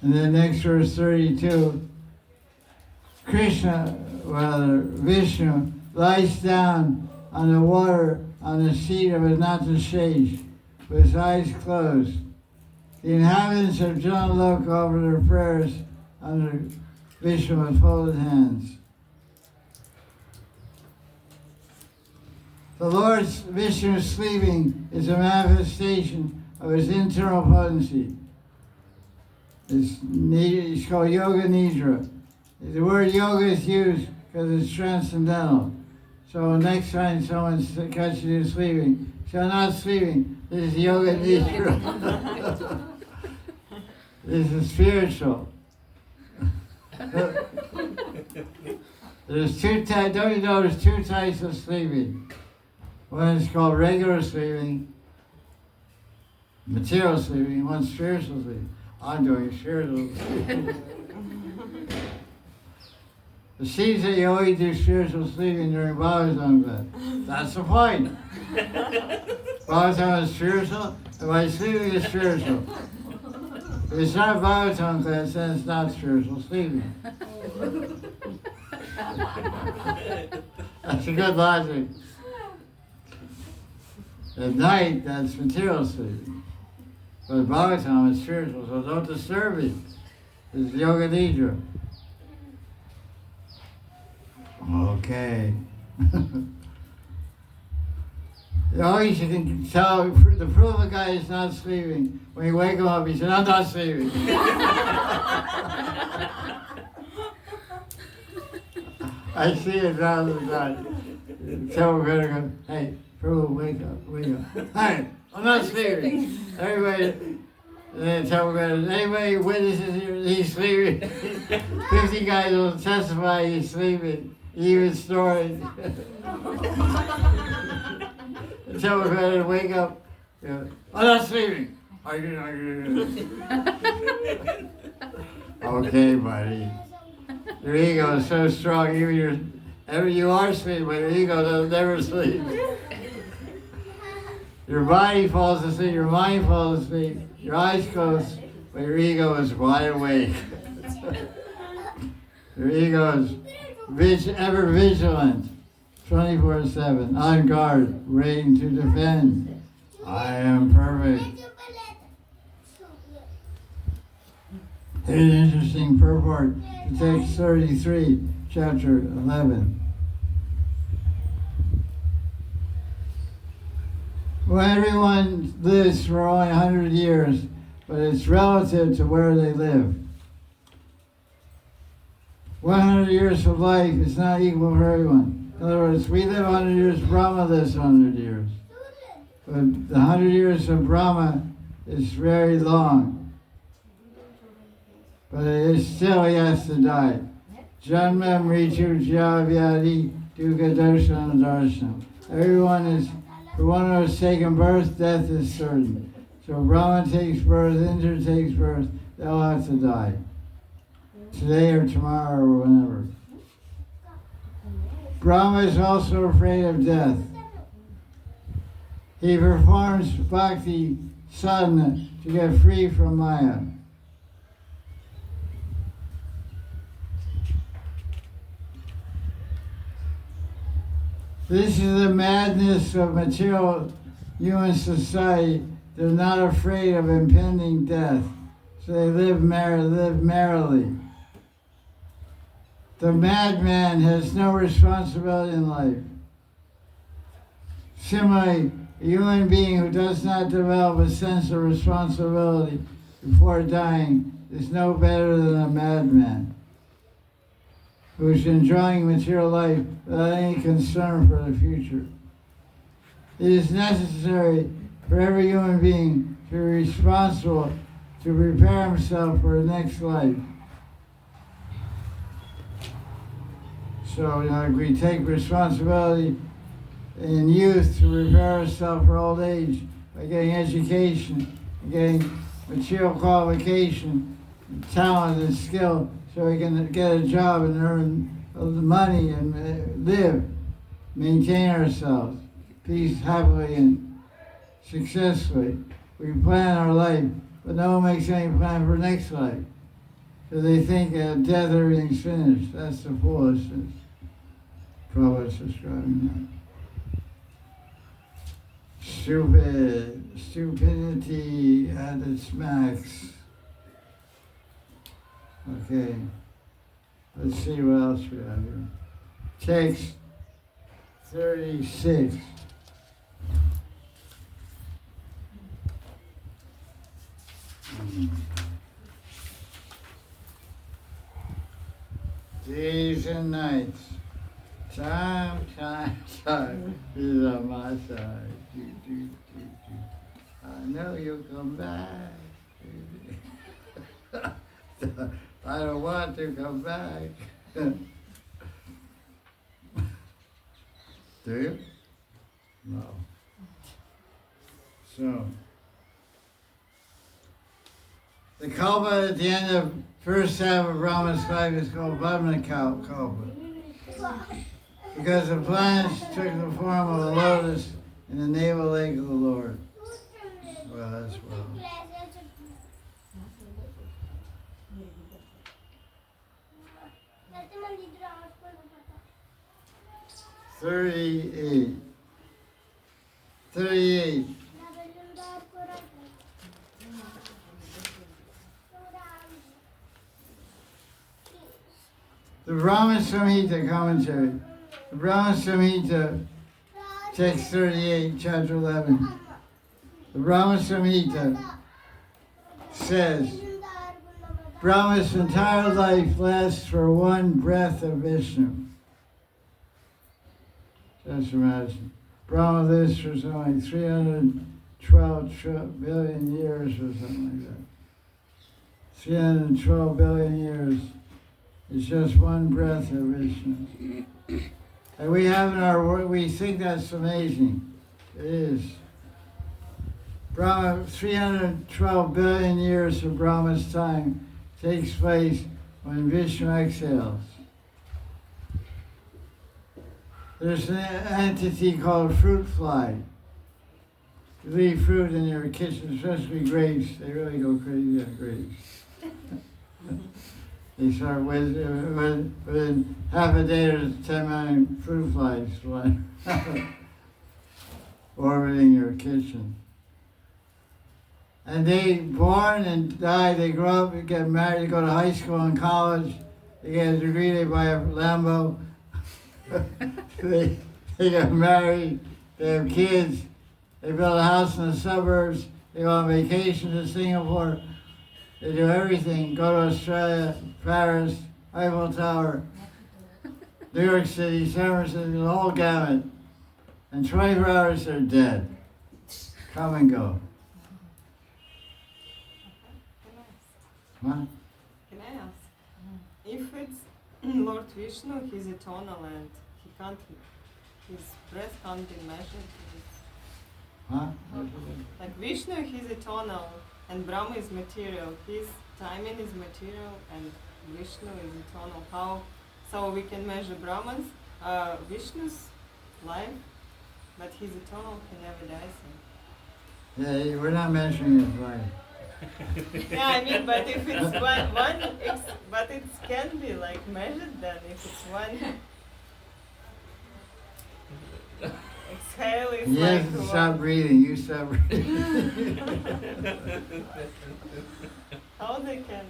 And then next verse 32, Vishnu lies down on the water on the seat of Anantashesha with his eyes closed. The inhabitants of Janaloka offer their prayers under Vishnu with folded hands. The Lord Vishnu sleeping is a manifestation of his internal potency. It's called Yoga Nidra. The word yoga is used because it's transcendental. So next time someone catches you sleeping, say, I'm not sleeping, this is Yoga Nidra. This is spiritual. There's two types, don't you know there's two types of sleeping? One is called regular sleeping, material sleeping, one's spiritual sleeping. I'm doing spiritual sleeping. It seems that you only do spiritual sleeping during Bhagavatam class. That's the point. Bhagavatam is spiritual, and by sleeping is spiritual. If it's not Bhagavatam class, then it's not spiritual sleeping. That's a good logic. At night, that's material sleeping. But Bhagavatam is spiritual, so don't disturb it. It's Yoga Nidra. Okay. Always you can tell the proof a guy is not sleeping. When you wake him up, he says, I'm not sleeping. I see it all the time. So we're going to go, hey, Prabhu, wake up. Hey, I'm not sleeping. Everybody, and then tell anybody who witnesses he's sleeping. 50 guys will testify he's sleeping. Even stories. Until we're ready to wake up. I'm not sleeping. Okay, buddy. Your ego is so strong. You are sleeping, but your ego doesn't never sleep. Your body falls asleep, your mind falls asleep, your eyes close, but your ego is wide awake. Your ego is ever vigilant, 24/7, on guard, ready to defend. I am perfect. Here's an interesting purport to text 33, chapter 11. Well, everyone lives for only 100 years, but it's relative to where they live. 100 years of life is not equal for everyone. In other words, we live 100 years, Brahma lives 100 years. But the 100 years of Brahma is very long. But it is still he has to die. Janmam Ritu Jya Vyadi Dukkha Darshanam Darshanam. Everyone is For one who has taken birth, death is certain. So Brahma takes birth, Indra takes birth, they'll have to die. Today or tomorrow or whenever. Brahma is also afraid of death. He performs bhakti sadhana to get free from Maya. This is the madness of material human society. They're not afraid of impending death, so they live merrily. The madman has no responsibility in life. Similarly, a human being who does not develop a sense of responsibility before dying is no better than a madman who is enjoying material life without any concern for the future. It is necessary for every human being to be responsible to prepare himself for the next life. So, we take responsibility in youth to prepare ourselves for old age by getting education, getting material qualification, talent and skill, so we can get a job and earn money and live, maintain ourselves, peace, happily, and successfully. We plan our life, but no one makes any plan for next life. So they think at death everything's finished. That's the foolishness. Prabhupada's describing that. Stupidity at its max. Okay, let's see what else we have here. Text 36. Days and nights. Time. Is on my side. I know you'll come back. I don't want to come back. Do you? No. So, the kalpa at the end of first half of Brahma's life is called Vamana kalpa. Because the planets took the form of a lotus in the navel leg of the Lord. Well, that's well. 38. The Brahma Samhita commentary. The Brahma Samhita, text 38, chapter 11. The Brahma Samhita says, Brahma's entire life lasts for one breath of Vishnu. Just imagine. Brahma lives for something like 312 billion years or something like that. 312 billion years is just one breath of Vishnu. And we have in our world, we think that's amazing. It is. Brahma, 312 billion years of Brahma's time takes place when Vishnu exhales. There's an entity called fruit fly. You leave fruit in your kitchen, especially grapes. They really go crazy on grapes. They start within half a day there's 10 million fruit flies flying orbiting your kitchen. And they born and die, they grow up, they get married, they go to high school and college, they get a degree, they buy a Lambo. They get married, they have kids, they build a house in the suburbs, they go on vacation to Singapore, they do everything, go to Australia, Paris, Eiffel Tower, New York City, San Francisco, the whole gamut. In 24 hours they're dead. Come and go. What? Can I ask? If it's Lord Vishnu, he's eternal and he can't, his breath can't be measured. Huh? Like Vishnu, he's eternal, and Brahma is material. His timing is material, and Vishnu is eternal. How? So we can measure Brahman's, Vishnu's life, but he's eternal. He never dies. Yeah, we're not measuring his life. Yeah, I mean, but if it's but it can be like measured then. If it's one exhale, is He like hasn't stopped breathing. You stop breathing. how they can,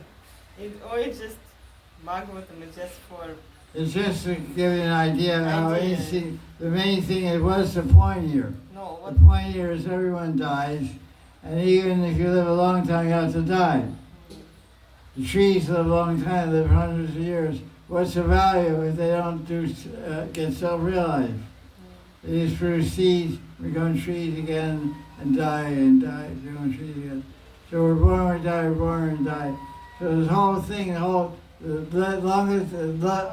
or it's just Bhagavatam is just for. It's just to give you an idea of how Idea. easy. The main thing is, what's the point here? No, The what? point here is everyone dies, and even if you live a long time, you have to die. The trees live a long time, live hundreds of years. What's the value if they don't get self-realized? They just produce seeds, become trees again, and die, become trees again. So we're born, we die, we're born, and die. So this whole thing, the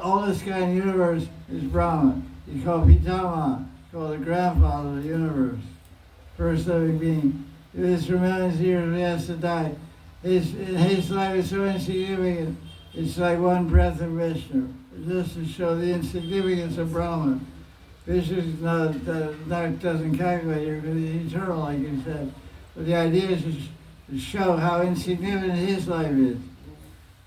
oldest guy in the universe is Brahma. He's called Pitama, called the grandfather of the universe, first living being. He lives for millions of years, he has to die. His life is so insignificant, it's like one breath of Vishnu. Just to show the insignificance of Brahma. Vishnu doesn't calculate here because he's eternal, like you said. But the idea is to show how insignificant his life is.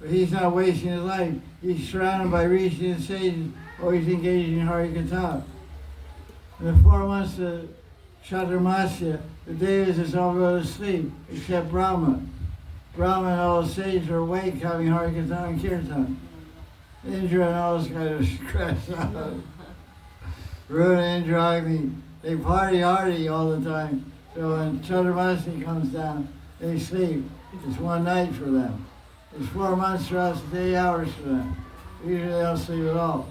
But he's not wasting his life. He's surrounded by rishis and sages, always engaging in Harikatha. In the 4 months of Chaturmasya, the devas just all go to sleep, except Brahma. Brahma and all the sages are awake having Harikatha and Kirtan. Indra and all those guys are scratched out. Varuna and Indra, Agni, they party hardy all the time. So when Chaturmasya comes down, they sleep. It's one night for them. It's 4 months for us, 8 hours for them. Usually they don't sleep at all.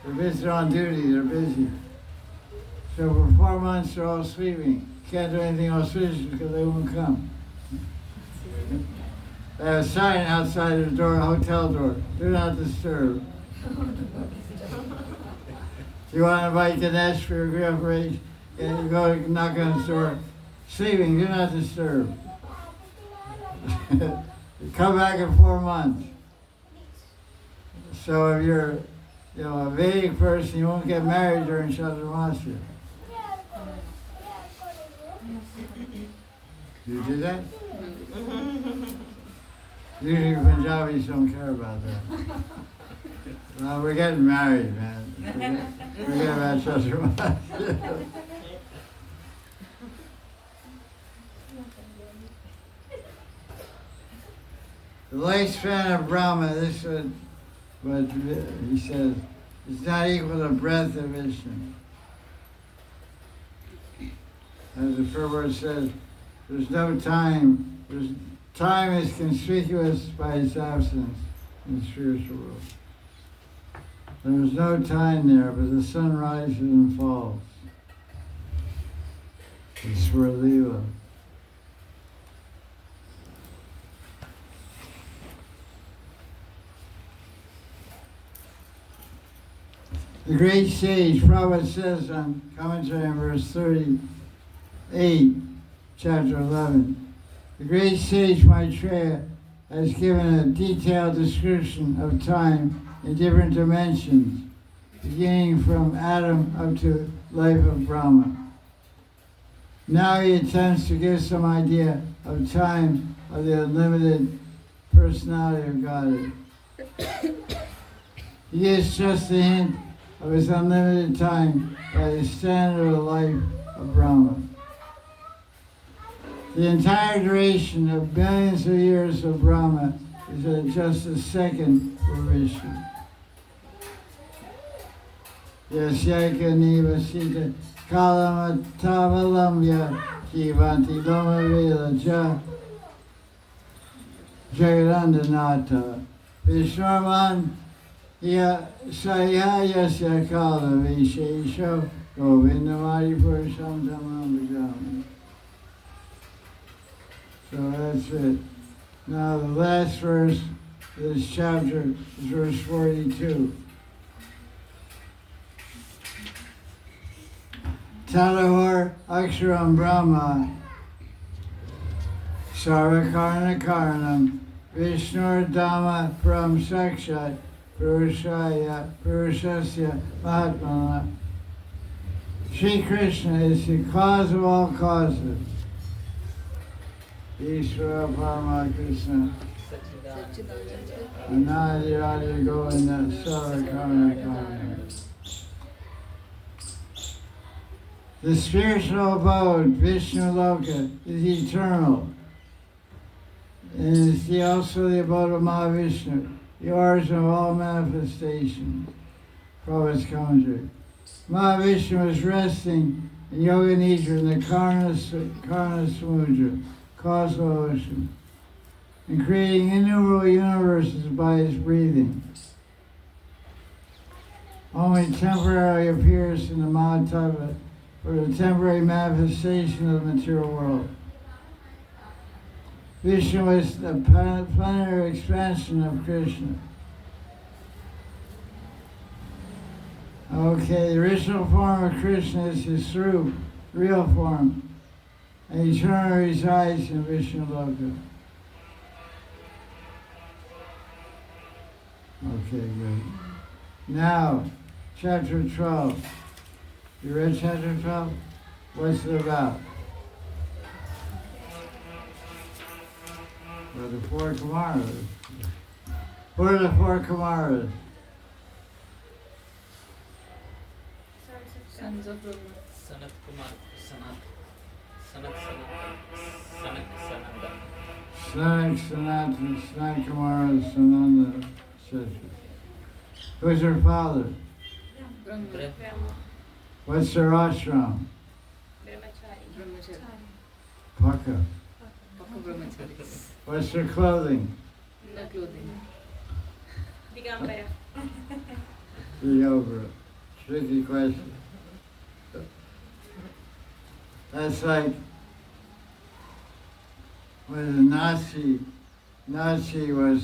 They're on duty, they're busy. So for 4 months they're all sleeping. Can't do anything auspicious because they won't come. They have a sign outside the door, hotel door. Do not disturb. If you want to invite Ganesh for your grill race, and you go knock on his door. Sleeping, do not disturb. You come back in 4 months. So if you're a Vedic person, you won't get married during Chaturmasya. You do that? Usually Punjabis don't care about that. Well, we're getting married, man. Forget about Chaturmasya. The lifespan of Brahma, this is what he says, is not equal to the breath of Vishnu. As the Prabhupada says, there's no time. Time is conspicuous by its absence in the spiritual world. There's no time there, but the sun rises and falls. It's for Leela. The great sage, Prabhupada says on commentary on verse 38, chapter 11, the great sage Maitreya has given a detailed description of time in different dimensions, beginning from Adam up to life of Brahma. Now he attempts to give some idea of time of the unlimited personality of Godhead. He gives just a hint of his unlimited time by the standard of the life of Brahma. The entire duration of billions of years of Brahma is at just a second for Vishnu. Yasyaka nivasita kalamatavalamya jivanti loma vilaja jagadandanata Vishraman Sayayasya kala vishesho govindamari purusham tamam bhajami. So that's it. Now the last verse of this chapter is verse 42. Tadahor Aksharam Brahma Sarvakarna Karanam Vishnur Dhamma Param Sakshat Purushasya Mahatmana. Sri Krishna is the cause of all causes. Ishvara Parama Krishna Anadi Adi Govinda Sarvakarna Karanam. The spiritual abode, Vishnu Loka, is eternal. And is also the abode of Mahavishnu, the origin of all manifestations. Prabhupada's commentary. Mahavishnu was resting in Yoga Nidra in the Karna Samudra, causal ocean, and creating innumerable universes by his breathing. Only temporarily appears in the Mahatattva for the temporary manifestation of the material world. Vishnu is the plenary expansion of Krishna. Okay, the original form of Krishna is his Swarup, real form, and eternally resides in Vishnu Loka. Okay, good. Now, chapter 12. You read chapter 12? What's it about? Well, the four Kumaras. What are the four Kumaras? Sons of Brahma. Sanat Kumar, Sanat Sanak, Sanatan, Sanak Kumara, Sananda, etc. Who's her father? Brahma. What's their ashram? Brahmachari. Paka. Paka Brahmachari. What's their clothing? No clothing. Digambara. Yoga. Tricky question. That's like when the Nazi was,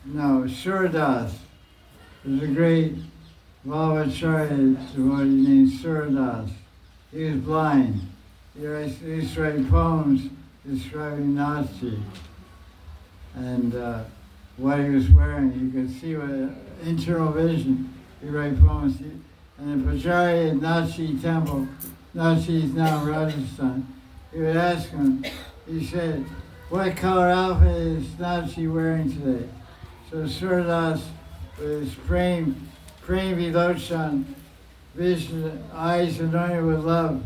Surdas was a great Vallabhacharya devotee named Surdas. He was blind. He used to write poems describing Nazi and what he was wearing. You could see with internal vision. He write poems. And the Pujari at Nazi temple, Nazi is now in Rajasthan, he would ask him, he said, what color outfit is Nazi wearing today? So Surdas, with his praying Vilochan, vision, eyes anointed with love,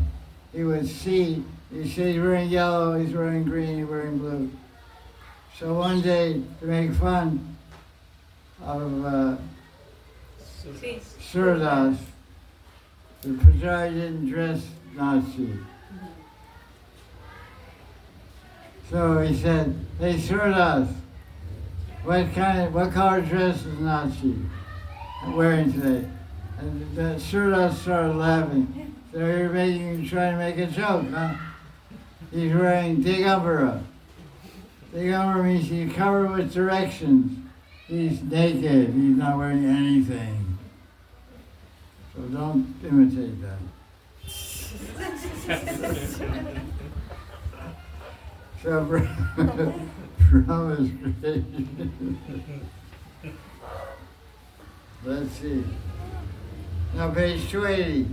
he would see, he said he's wearing yellow, he's wearing green, he's wearing blue. So one day, to make fun of Surdas, the Pujari didn't dress Nazi. So he said, hey Surdas, what color dress is Nazi wearing today? And Surdas started laughing. So you're trying to make a joke, huh? He's wearing Digambara. Digambara means he's covered with directions. He's naked, he's not wearing anything. So don't imitate that. So Brahma's great. Let's see. Now page 280.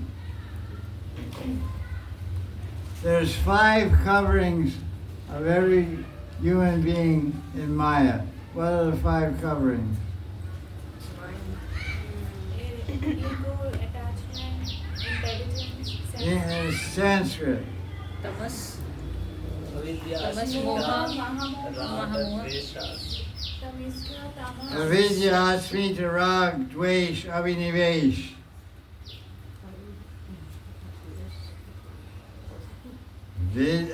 There's 5 coverings of every human being in Maya. What are the 5 coverings? Ego, attachment, intelligence, In Sanskrit. Tamas. Avidya, Tamas, Asmita, Moha, Raga, Mahammoha. Dvesha. Avidya, Asmita, Rag, Dvesh, Abhinivesh.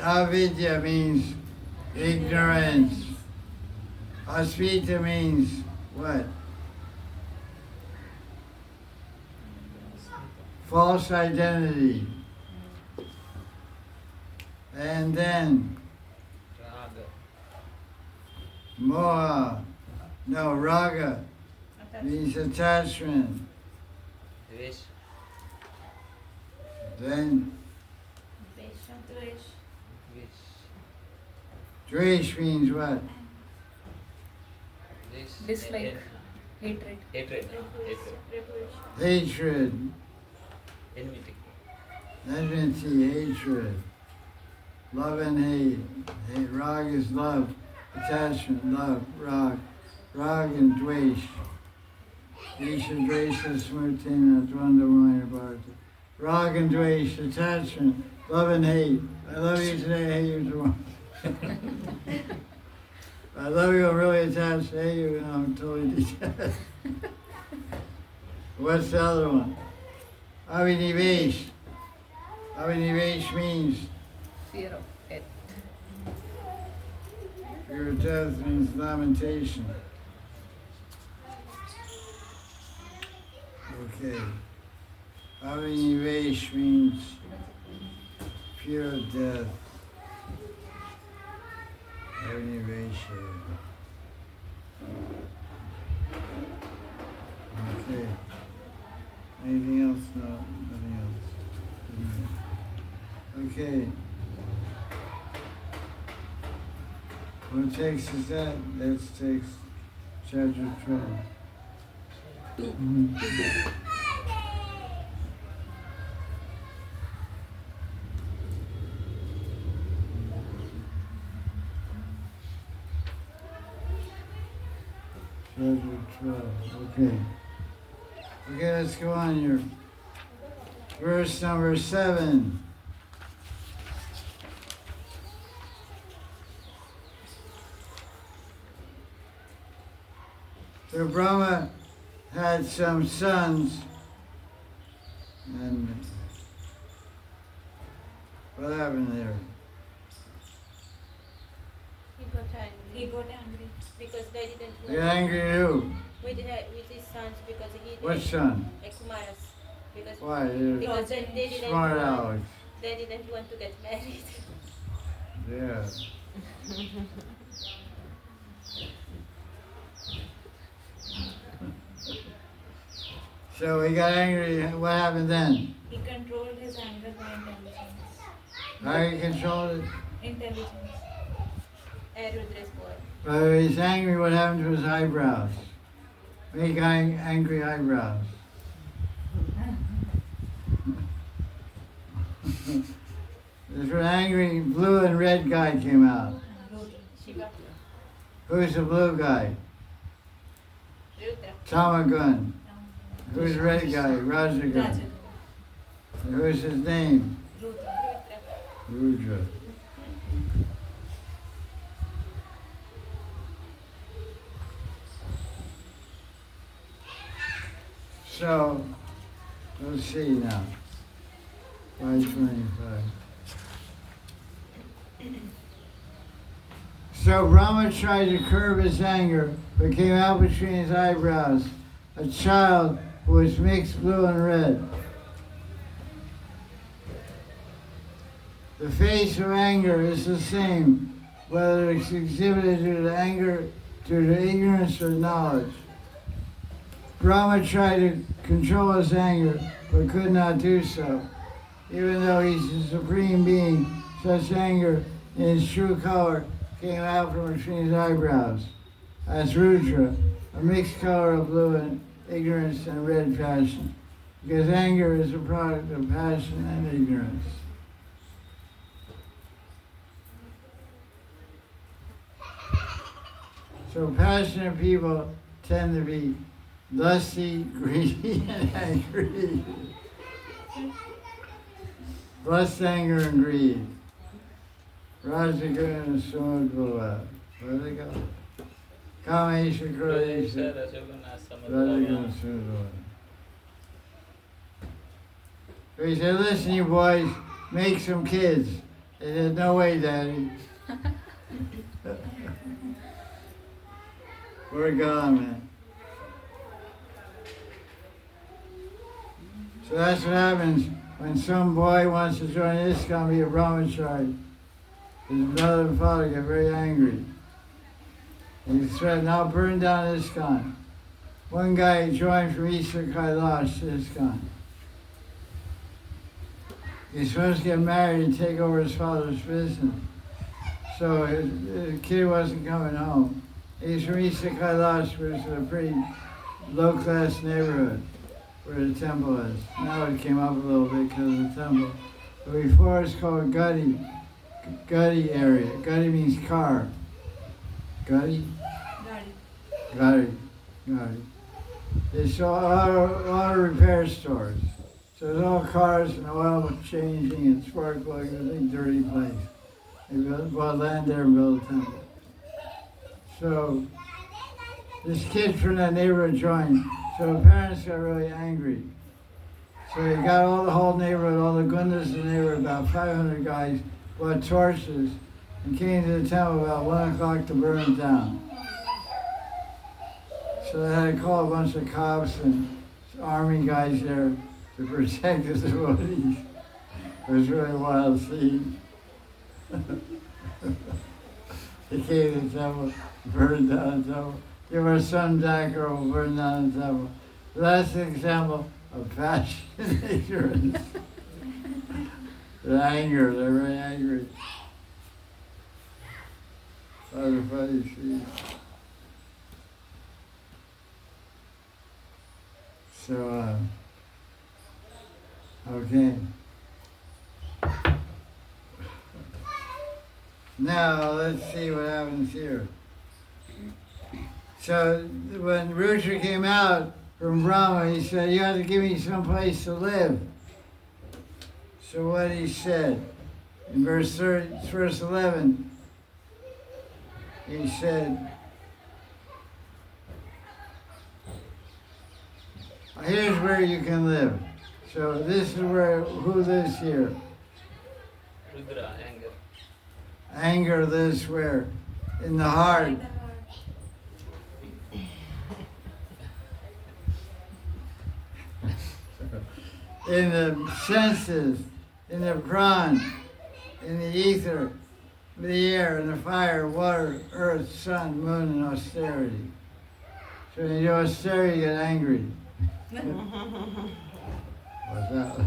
Avidya means ignorance. Asmita means what? False identity. And then Raga. Raga means attachment. Dvesha. Then Dvesh. Dvesh means what? Dislike. Hatred. Hatred. Repulsion. Hatred, Enmity. enmity, hatred, love and hate. Rag is love, attachment, love, rag and dvesh. Isha dvesha smrtina dvandamaya bharata. Rag and dvesh, attachment, love and hate. I love you today, I hate you tomorrow. I love you, I'm really attached. I hate you, and I'm totally detached. What's the other one? Avinivesh. Avinivesh means Fear of death. fear of death means lamentation. Okay. Avinivesh means fear of death. Avinivesh. Okay. Anything else? No, nothing else. Okay. What text is that? That's text chapter 12. Mhm. Chapter 12. Okay. Okay, let's go on here. Verse number 7. So Brahma had some sons, and what happened there? He got angry because they didn't They got angry at who? with his sons because he What son? like Kumaras because Why? They're because they didn't smart want, Alex. they didn't want to get married. Yeah. So he got angry. What happened then? He controlled his anger by intelligence. How he controlled it? Intelligence. Rudra's boy. But he's angry. What happened to his eyebrows? Make angry eyebrows. There's an angry blue and red guy came out. Shiva. Who's the blue guy? Rudra. Tamagun. Who's the red guy? Rajagun. And who's his name? Rudra. Rudra. So, let's see now. 525. So Brahma tried to curb his anger, but came out between his eyebrows a child who was mixed blue and red. The face of anger is the same, whether it's exhibited due to anger, due to ignorance or knowledge. Brahma tried to control his anger, but could not do so. Even though he's the supreme being, such anger in its true color came out from between his eyebrows, as Rudra, a mixed color of blue and ignorance and red passion, because anger is a product of passion and ignorance. So passionate people tend to be lusty, greedy, and angry. Lust, anger, and greed. Rajaguna and Samadhula. Where do they go? Kamesha, Krodesha, Rajaguna, Samadhula. So he said, listen, you boys, make some kids. They said, no way, Daddy. We're gone, man. So that's what happens when some boy wants to join ISKCON, be a brahmachari. His mother and father get very angry. And he threatened, I'll burn down ISKCON. One guy joined from Eastern Kailash to ISKCON. He's supposed to get married and take over his father's business. So the kid wasn't coming home. He's from East of Kailash, which is a pretty low-class neighborhood where the temple is. Now it came up a little bit because of the temple. But before it's called Gutty area. Gutty means car. Gutty? Gutty. It's auto repair stores. So there's all cars and oil changing and spark plugs, a big dirty place. They bought land there and built a temple. So this kid from that neighborhood joined. So the parents got really angry. So they got the whole neighborhood, all the gundas in the neighborhood, about 500 guys, bought torches and came to the temple about 1 o'clock to burn it down. So they had to call a bunch of cops and army guys there to protect the devotees. It was really a wild scene. They came to the temple, burned down the temple. Give our son Dakar will burn down the temple. That's an example of passion and ignorance. They're anger, they're very angry. What a funny scene. So, okay. Now, let's see what happens here. So, when Rucha came out from Brahma, he said, you have to give me some place to live. So what he said, in verse 11, he said, here's where you can live. So this is who lives here? Rudra, anger. Anger lives where? In the heart. In the senses, in the prana, in the ether, the air, and the fire, water, earth, sun, moon, and austerity. So when you do austerity, you get angry. What's that?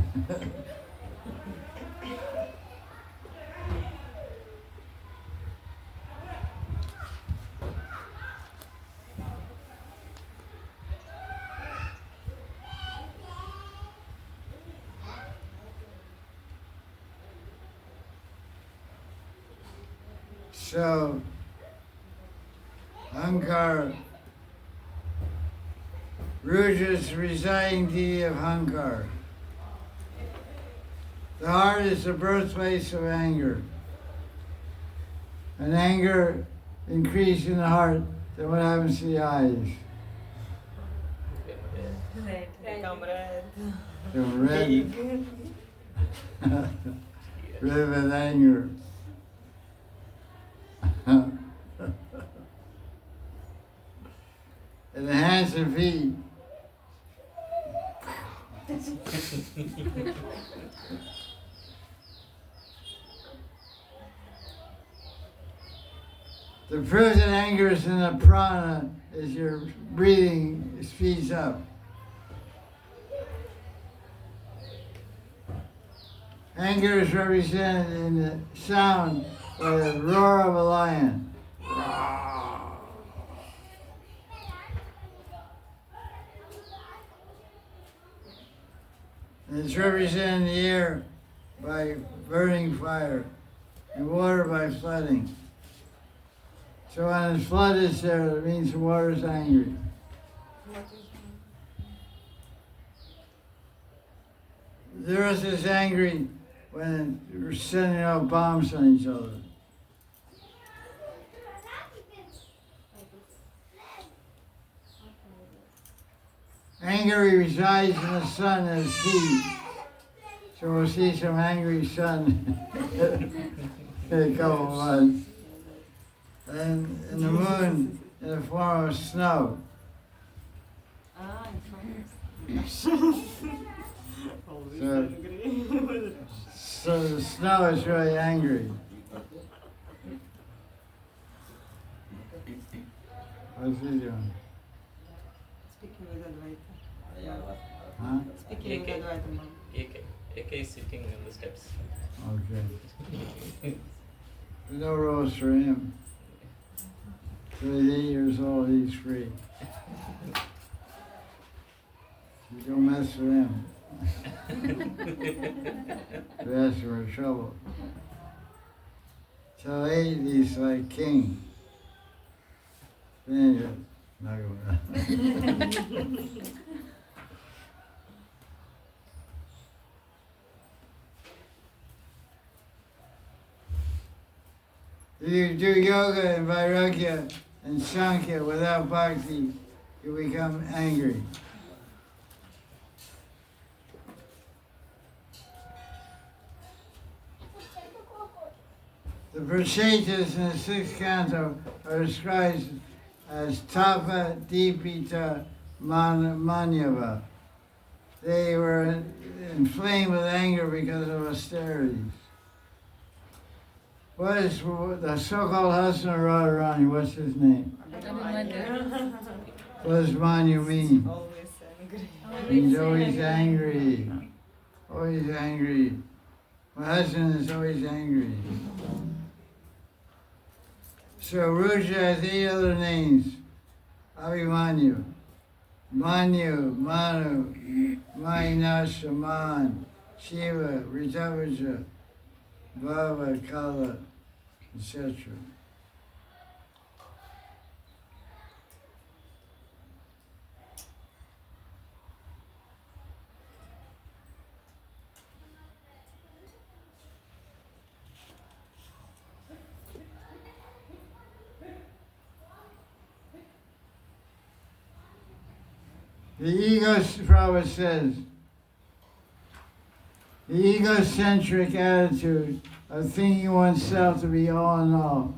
So, Hankar, Rudra is the residing deity of Hankar. The heart is the birthplace of anger. And anger increases in the heart, then what happens to the eyes? Become red. They're red. Red with anger. And the hands and feet. The proof that anger is in the prana is your breathing speeds up. Anger is represented in the sound by the roar of a lion. And it's represented in the air by burning fire, and water by flooding. So when the flood is there, it means the water is angry. The earth is angry when we're sending out bombs on each other. Anger resides in the sun as heat. So we'll see some angry sun in a couple of months. And in the moon in the form of snow. Ah, it's So the snow is really angry. What's he doing? Speaking with Advaita. Huh? Speaking with Advaita. AK. AK is sitting on the steps. Okay. No rules for him. So he's 8 years old, he's free. You don't mess with him. That's for trouble. Till 8, he's like king. Then you're not going. If you do yoga and vairagya and sankhya without bhakti, you become angry. The Prachetas in the 6th canto are described as Tapa Dipita Manyava. They were inflamed with anger because of austerities. What is the so-called husband of Radharani? What's his name? What does Manu mean? Always angry. He's always angry. Always angry. My husband is always angry. So Rudra has 8 other names. Abhimanyu, Manu, Manu, Mayinasha, Man, Shiva, Ritavaja, Baba, Kala, etc. The ego, Prabhupada says, the egocentric attitude of thinking oneself to be all in all.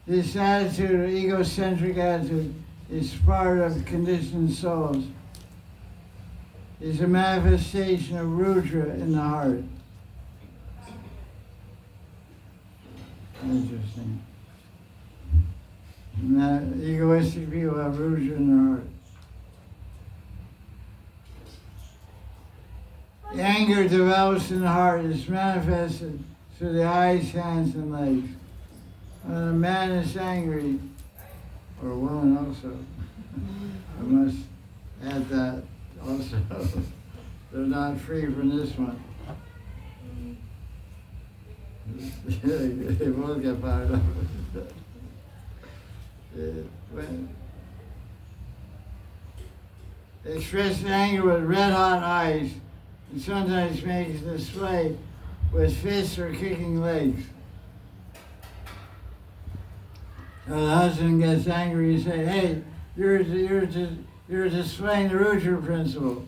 This attitude, egocentric attitude, is part of conditioned souls. It's a manifestation of Rudra in the heart. Interesting. Egoistic people have Rudra in their heart. Anger develops in the heart, is manifested through the eyes, hands, and legs. When a man is angry, or a woman also, I must add that also, they're not free from this one. They both get fired up. Expressing anger with red-hot eyes, and sometimes makes a display with fists or kicking legs. So the husband gets angry, you say, hey, you're displaying the Rudra principle.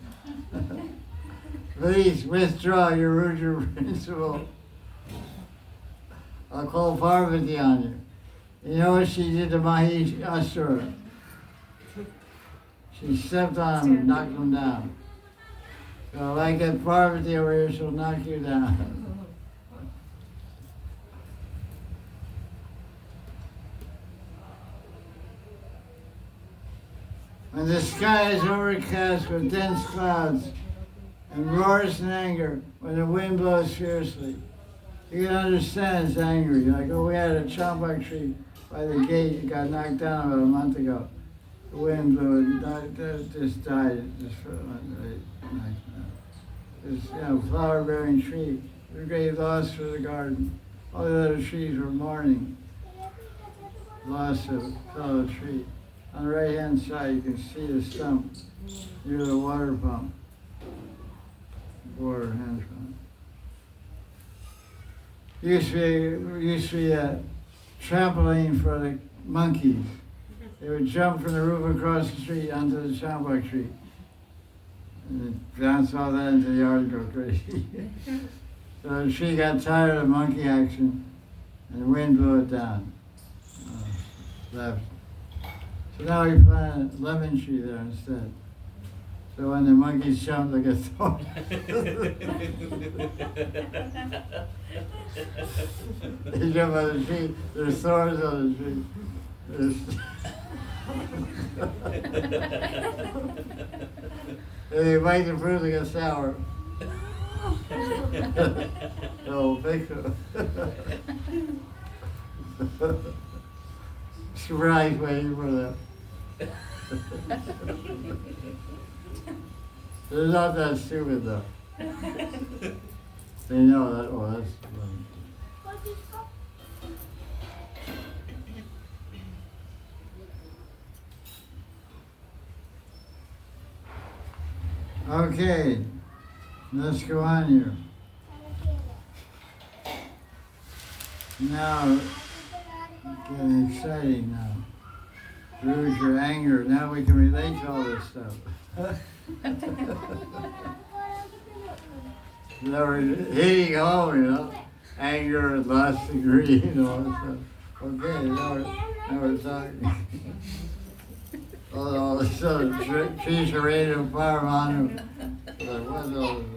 Please withdraw your Rudra principle. I'll call Parvati on you. You know what she did to Mahesh Asura? She stepped on him and knocked him down. So if I get Parvati over here, she'll knock you down. When the sky is overcast with dense clouds and roars in anger when the wind blows fiercely, you can understand it's angry. Like, oh, we had a champak tree by the gate, it got knocked down about a month ago. The wind blew it, just died. This, flower-bearing tree. It was a great loss for the garden. All the other trees were mourning. Loss of a fellow tree. On the right-hand side, you can see the stump near the water pump. Water hand pump. Used to be a trampoline for the monkeys. They would jump from the roof across the street onto the champak tree. And bounce all that into the yard and go crazy. So the tree got tired of monkey action, and the wind blew it down. Left. So now we plant a lemon tree there instead. So when the monkeys jump, they get thorns. They jump on the tree, there's thorns on the tree. If they bite the fruit, they get sour. No, big. Surprise waiting for that. They're not that stupid though. They know that. Oh, that's funny. Okay, let's go on here. Now, getting exciting now. Lose your anger. Now we can relate to all this stuff. Now we're hitting home, you know. Anger, lust, and greed, and all that stuff. Okay, now we're talking. All of a sudden, trees are ready to farm on him. Like, what's all of that?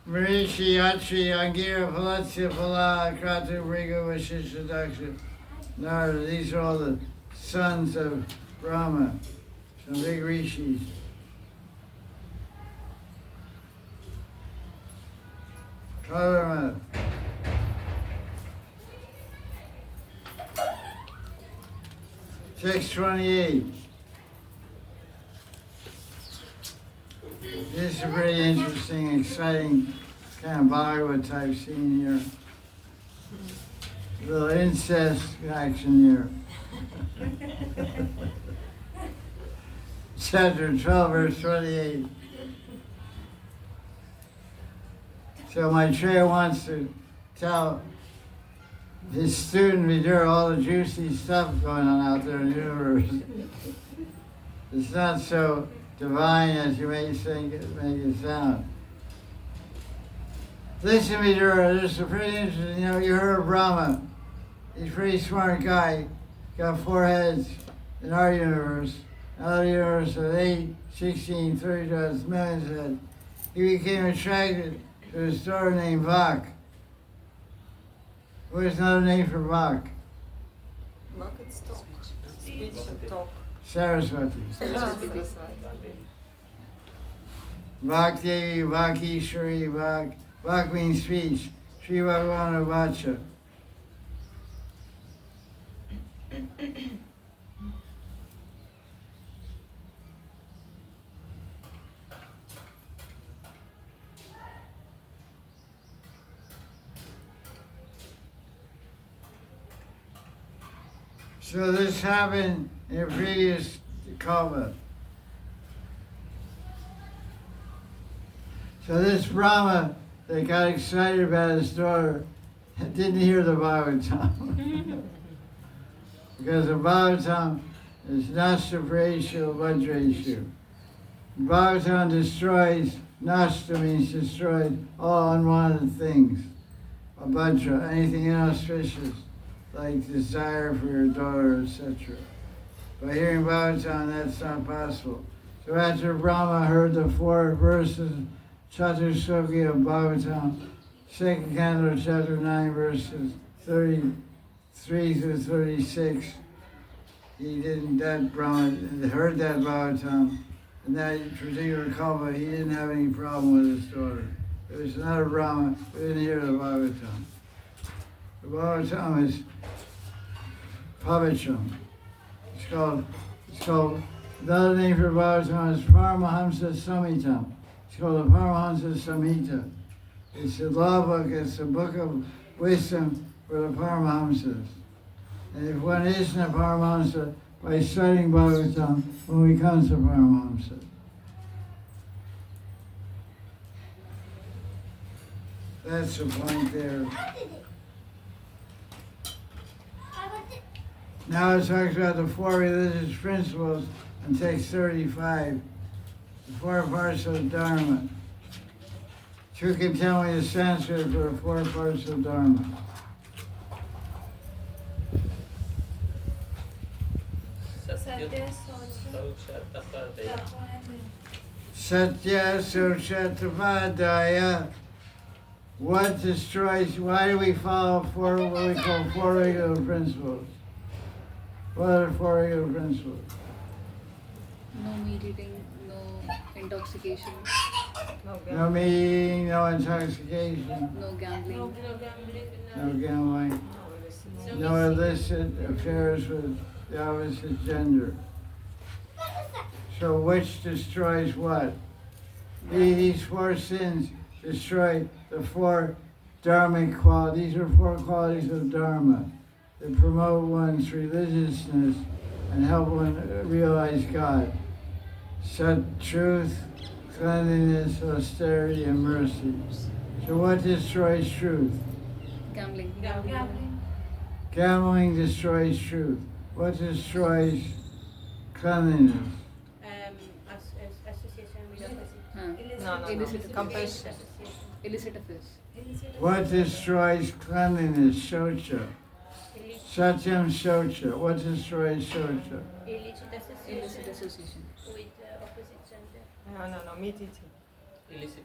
Marishi, Atri, Angira, Palatsya, Pala, Kratu, Briga, Vashisha, Daksha, Narada. These are all the sons of Brahma, some big rishis. Karma. 628. This is a pretty interesting, exciting kind of Bhagavad type scene here. A little incest action here. Chapter 12, verse 28. So Maitreya wants to tell his student Vidura all the juicy stuff going on out there in the universe. It's not so divine as you may think make it sound. Listen, Vidura, this is pretty interesting. You know, you heard of Brahma. He's a pretty smart guy. Got 4 heads in our universe. Another universe of 8, 16, 32 has millions of heads. He became attracted to a daughter named Vak. What is another name for Vak? Bucket talk. Speech and talk. Saraswati. Vak Devi, Vakishwari, Vak. Vak means speech. Sri Bhagavana Vacha. So this happened in a previous kalpa. So this Brahma that got excited about his daughter didn't hear the Bhagavatam. Because the Bhagavatam is Nasta Praeshu Vajreshu. Bhagavatam destroys, Nasta means destroyed, all unwanted things. Abhadra, anything inauspicious, like desire for your daughter, etc. By hearing Bhagavatam, that's not possible. So after Brahma heard the 4 verses, Chaturshloki of Bhagavatam, 2nd Canto, chapter 9, verses 33 through 36, Brahma heard that Bhagavatam, and that particular kalpa, he didn't have any problem with his daughter. There was another Brahma who didn't hear the Bhagavatam. The Bhagavatam is Pavitram. It's called, the other name for Bhagavatam is Paramahamsa Samhitam. It's called the Paramahamsa Samhita. It's a law book, it's a book of wisdom for the Paramahamsas. And if one isn't a Paramahamsa, by studying Bhagavatam, one becomes a Paramahamsa. That's the point there. Now it talks about the 4 religious principles in text 35, the 4 parts of Dharma. Who can tell me the Sanskrit for the 4 parts of Dharma? Satya Socha Tapadaya. What destroys, why do we follow what we call 4 regular principles? What are the four ego principles? No meat eating, no intoxication, No meeting, no intoxication, no gambling, no gambling, no illicit affairs with the opposite gender. So which destroys what? These four sins destroy the four dharmic qualities. These are four qualities of dharma that promote one's religiousness and help one realize God. Sat, truth, cleanliness, austerity, and mercy. So what destroys truth? gambling, Gambling destroys truth. What destroys cleanliness? Association with opposite. huh. No, Illicit compassion. affairs. Illicit affairs. What destroys cleanliness? Shocha. Satyam shocha. What destroys shocha? Illicit association. With opposite gender. No, meat eating.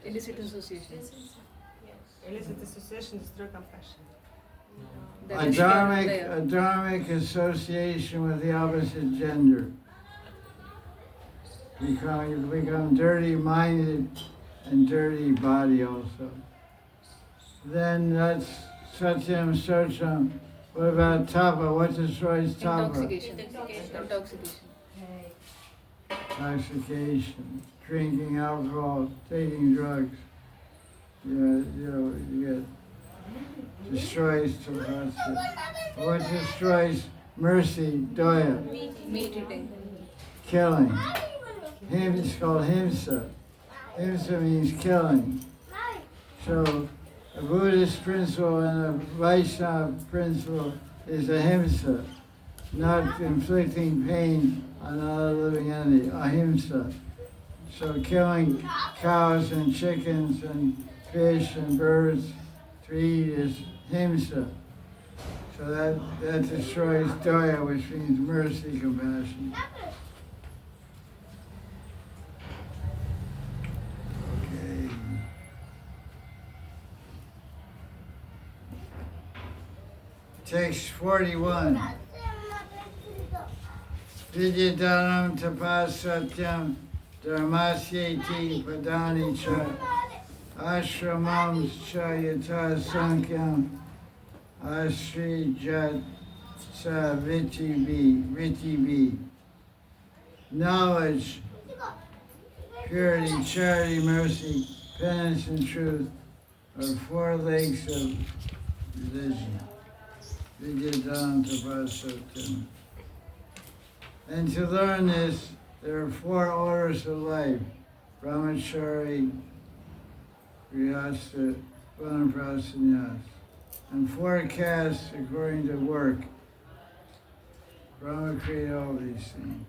Illicit association. Yes. Illicit association destroy compassion. That A is dharmic, a dharmic association with the opposite gender. You become dirty-minded and dirty body also. Then that's satyam shocham. What about tapa? What destroys tapa? intoxication. Intoxication. Intoxication, drinking alcohol, taking drugs. You get destroys tapasya. What destroys mercy? Daya. Meat eating. Killing. It's called himsa. Himsa means killing. So a Buddhist principle and a Vaishnava principle is ahimsa, not inflicting pain on another living entity, ahimsa. So killing cows and chickens and fish and birds to eat is himsa. So that destroys daya, which means mercy, compassion. Okay. Text 41. Vidyadanam tapasatyam dharmasyeti padani cha ashramam cha yata sankyam ashrijat sa ritibi. Knowledge, purity, charity, mercy, penance, and truth are four legs of religion. Vidyadanam tapasatyam. And to learn this, there are four orders of life: brahmachari, grihastha, vanaprastha, and four castes according to work. Brahma created all these things.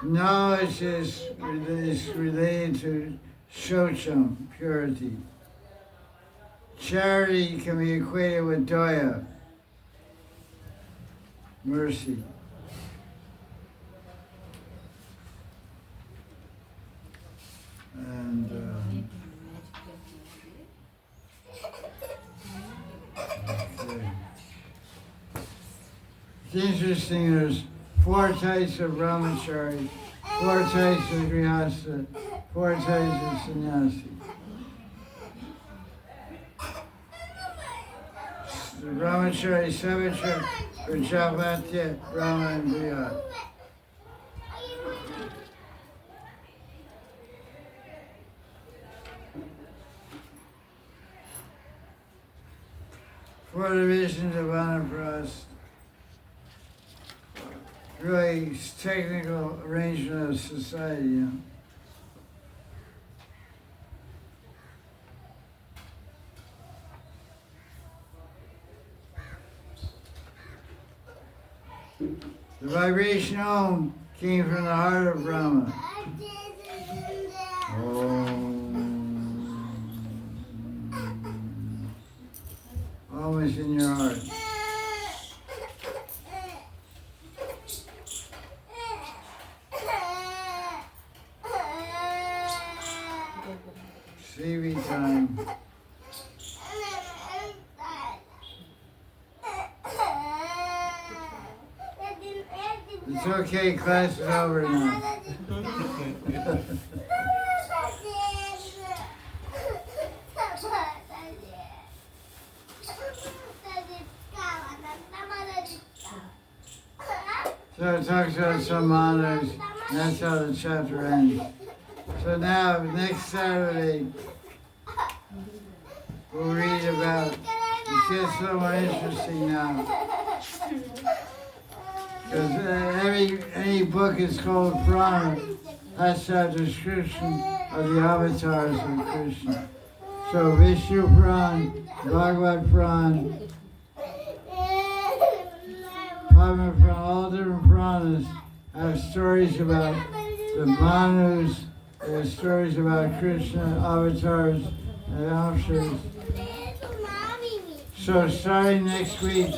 Knowledge is related to shocham, purity. Charity can be equated with daya, mercy. And okay. It's interesting, there's four types of brahmachari, four types of grihastha, four types of sannyasi. The brahmachari, savitra, prajapatya, brahma, and griha. Four divisions of vanaprastha. Really technical arrangement of society, you know. The vibration Om came from the heart of Brahma. Om is in your heart. TV time. It's okay, class is over now. So it talks about some honors, and that's how the chapter ends. So now, next Saturday, we'll read about, it gets a little more interesting now. Because any book is called Purana, that's a description of the avatars of Krishna. So Vishnu Purana, Bhagavad Purana, Padma Purana, all different Puranas have stories about the Manus, stories about Krishna, avatars, and avataras. So starting next week,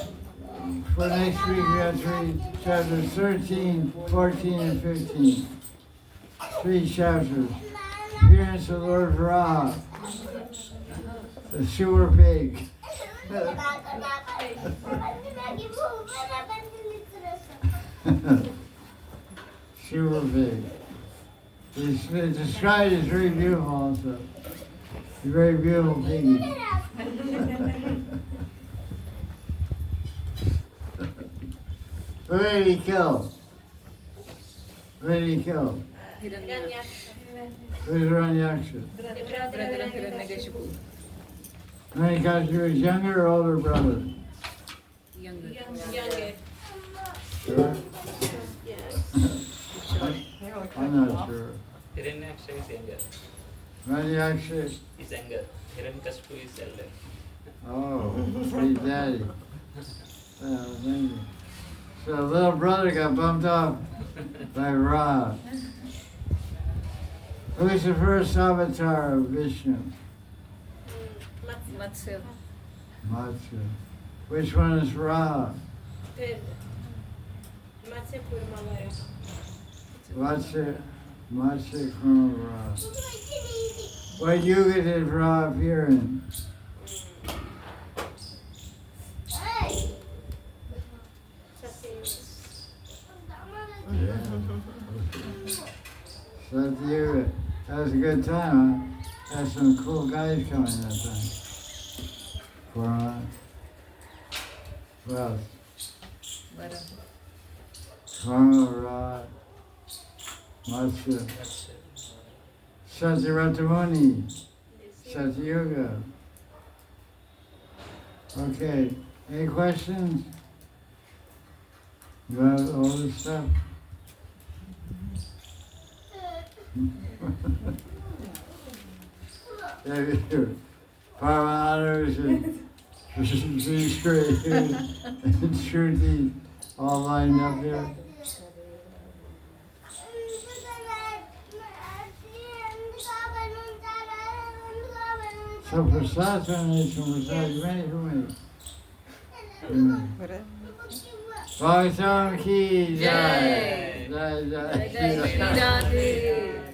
for next week we have to read chapters 13, 14, and 15. 3 chapters. Appearance of Lord Varaha, the sewer pig. Sewer pig. It's described as very beautiful also. A very beautiful piggy. Who did he kill? Who did he kill? Who's Hiranyaksha? Brother Hiranyakashipu. Because he was younger or older brother? Younger. Younger. Sure? Sure. I'm not sure. Hiranyaksha is younger. Hiranyaksha, Is younger. Hiranyakashipu is elder. oh, he's daddy. Thank you. So the little brother got bumped off by Ra. Who is the first avatar of Vishnu? Matsya. Matsya. Which one is Ra? Matsya Kurmavara. Matsya Kurma Ra. What yuga did Ra appear in? Yeah. Satyuga. That was a good time, huh? Had some cool guys coming that time. Purana. Well, Vara. Karma, Ra, Matsya, That's Satyavrata Satyuga. Okay, any questions about all this stuff? Paramahanus and Sri and Shruti all lined up here. So prasad donation was many for me. Bhagavatam ki jai. Jai jai. Jai Jai.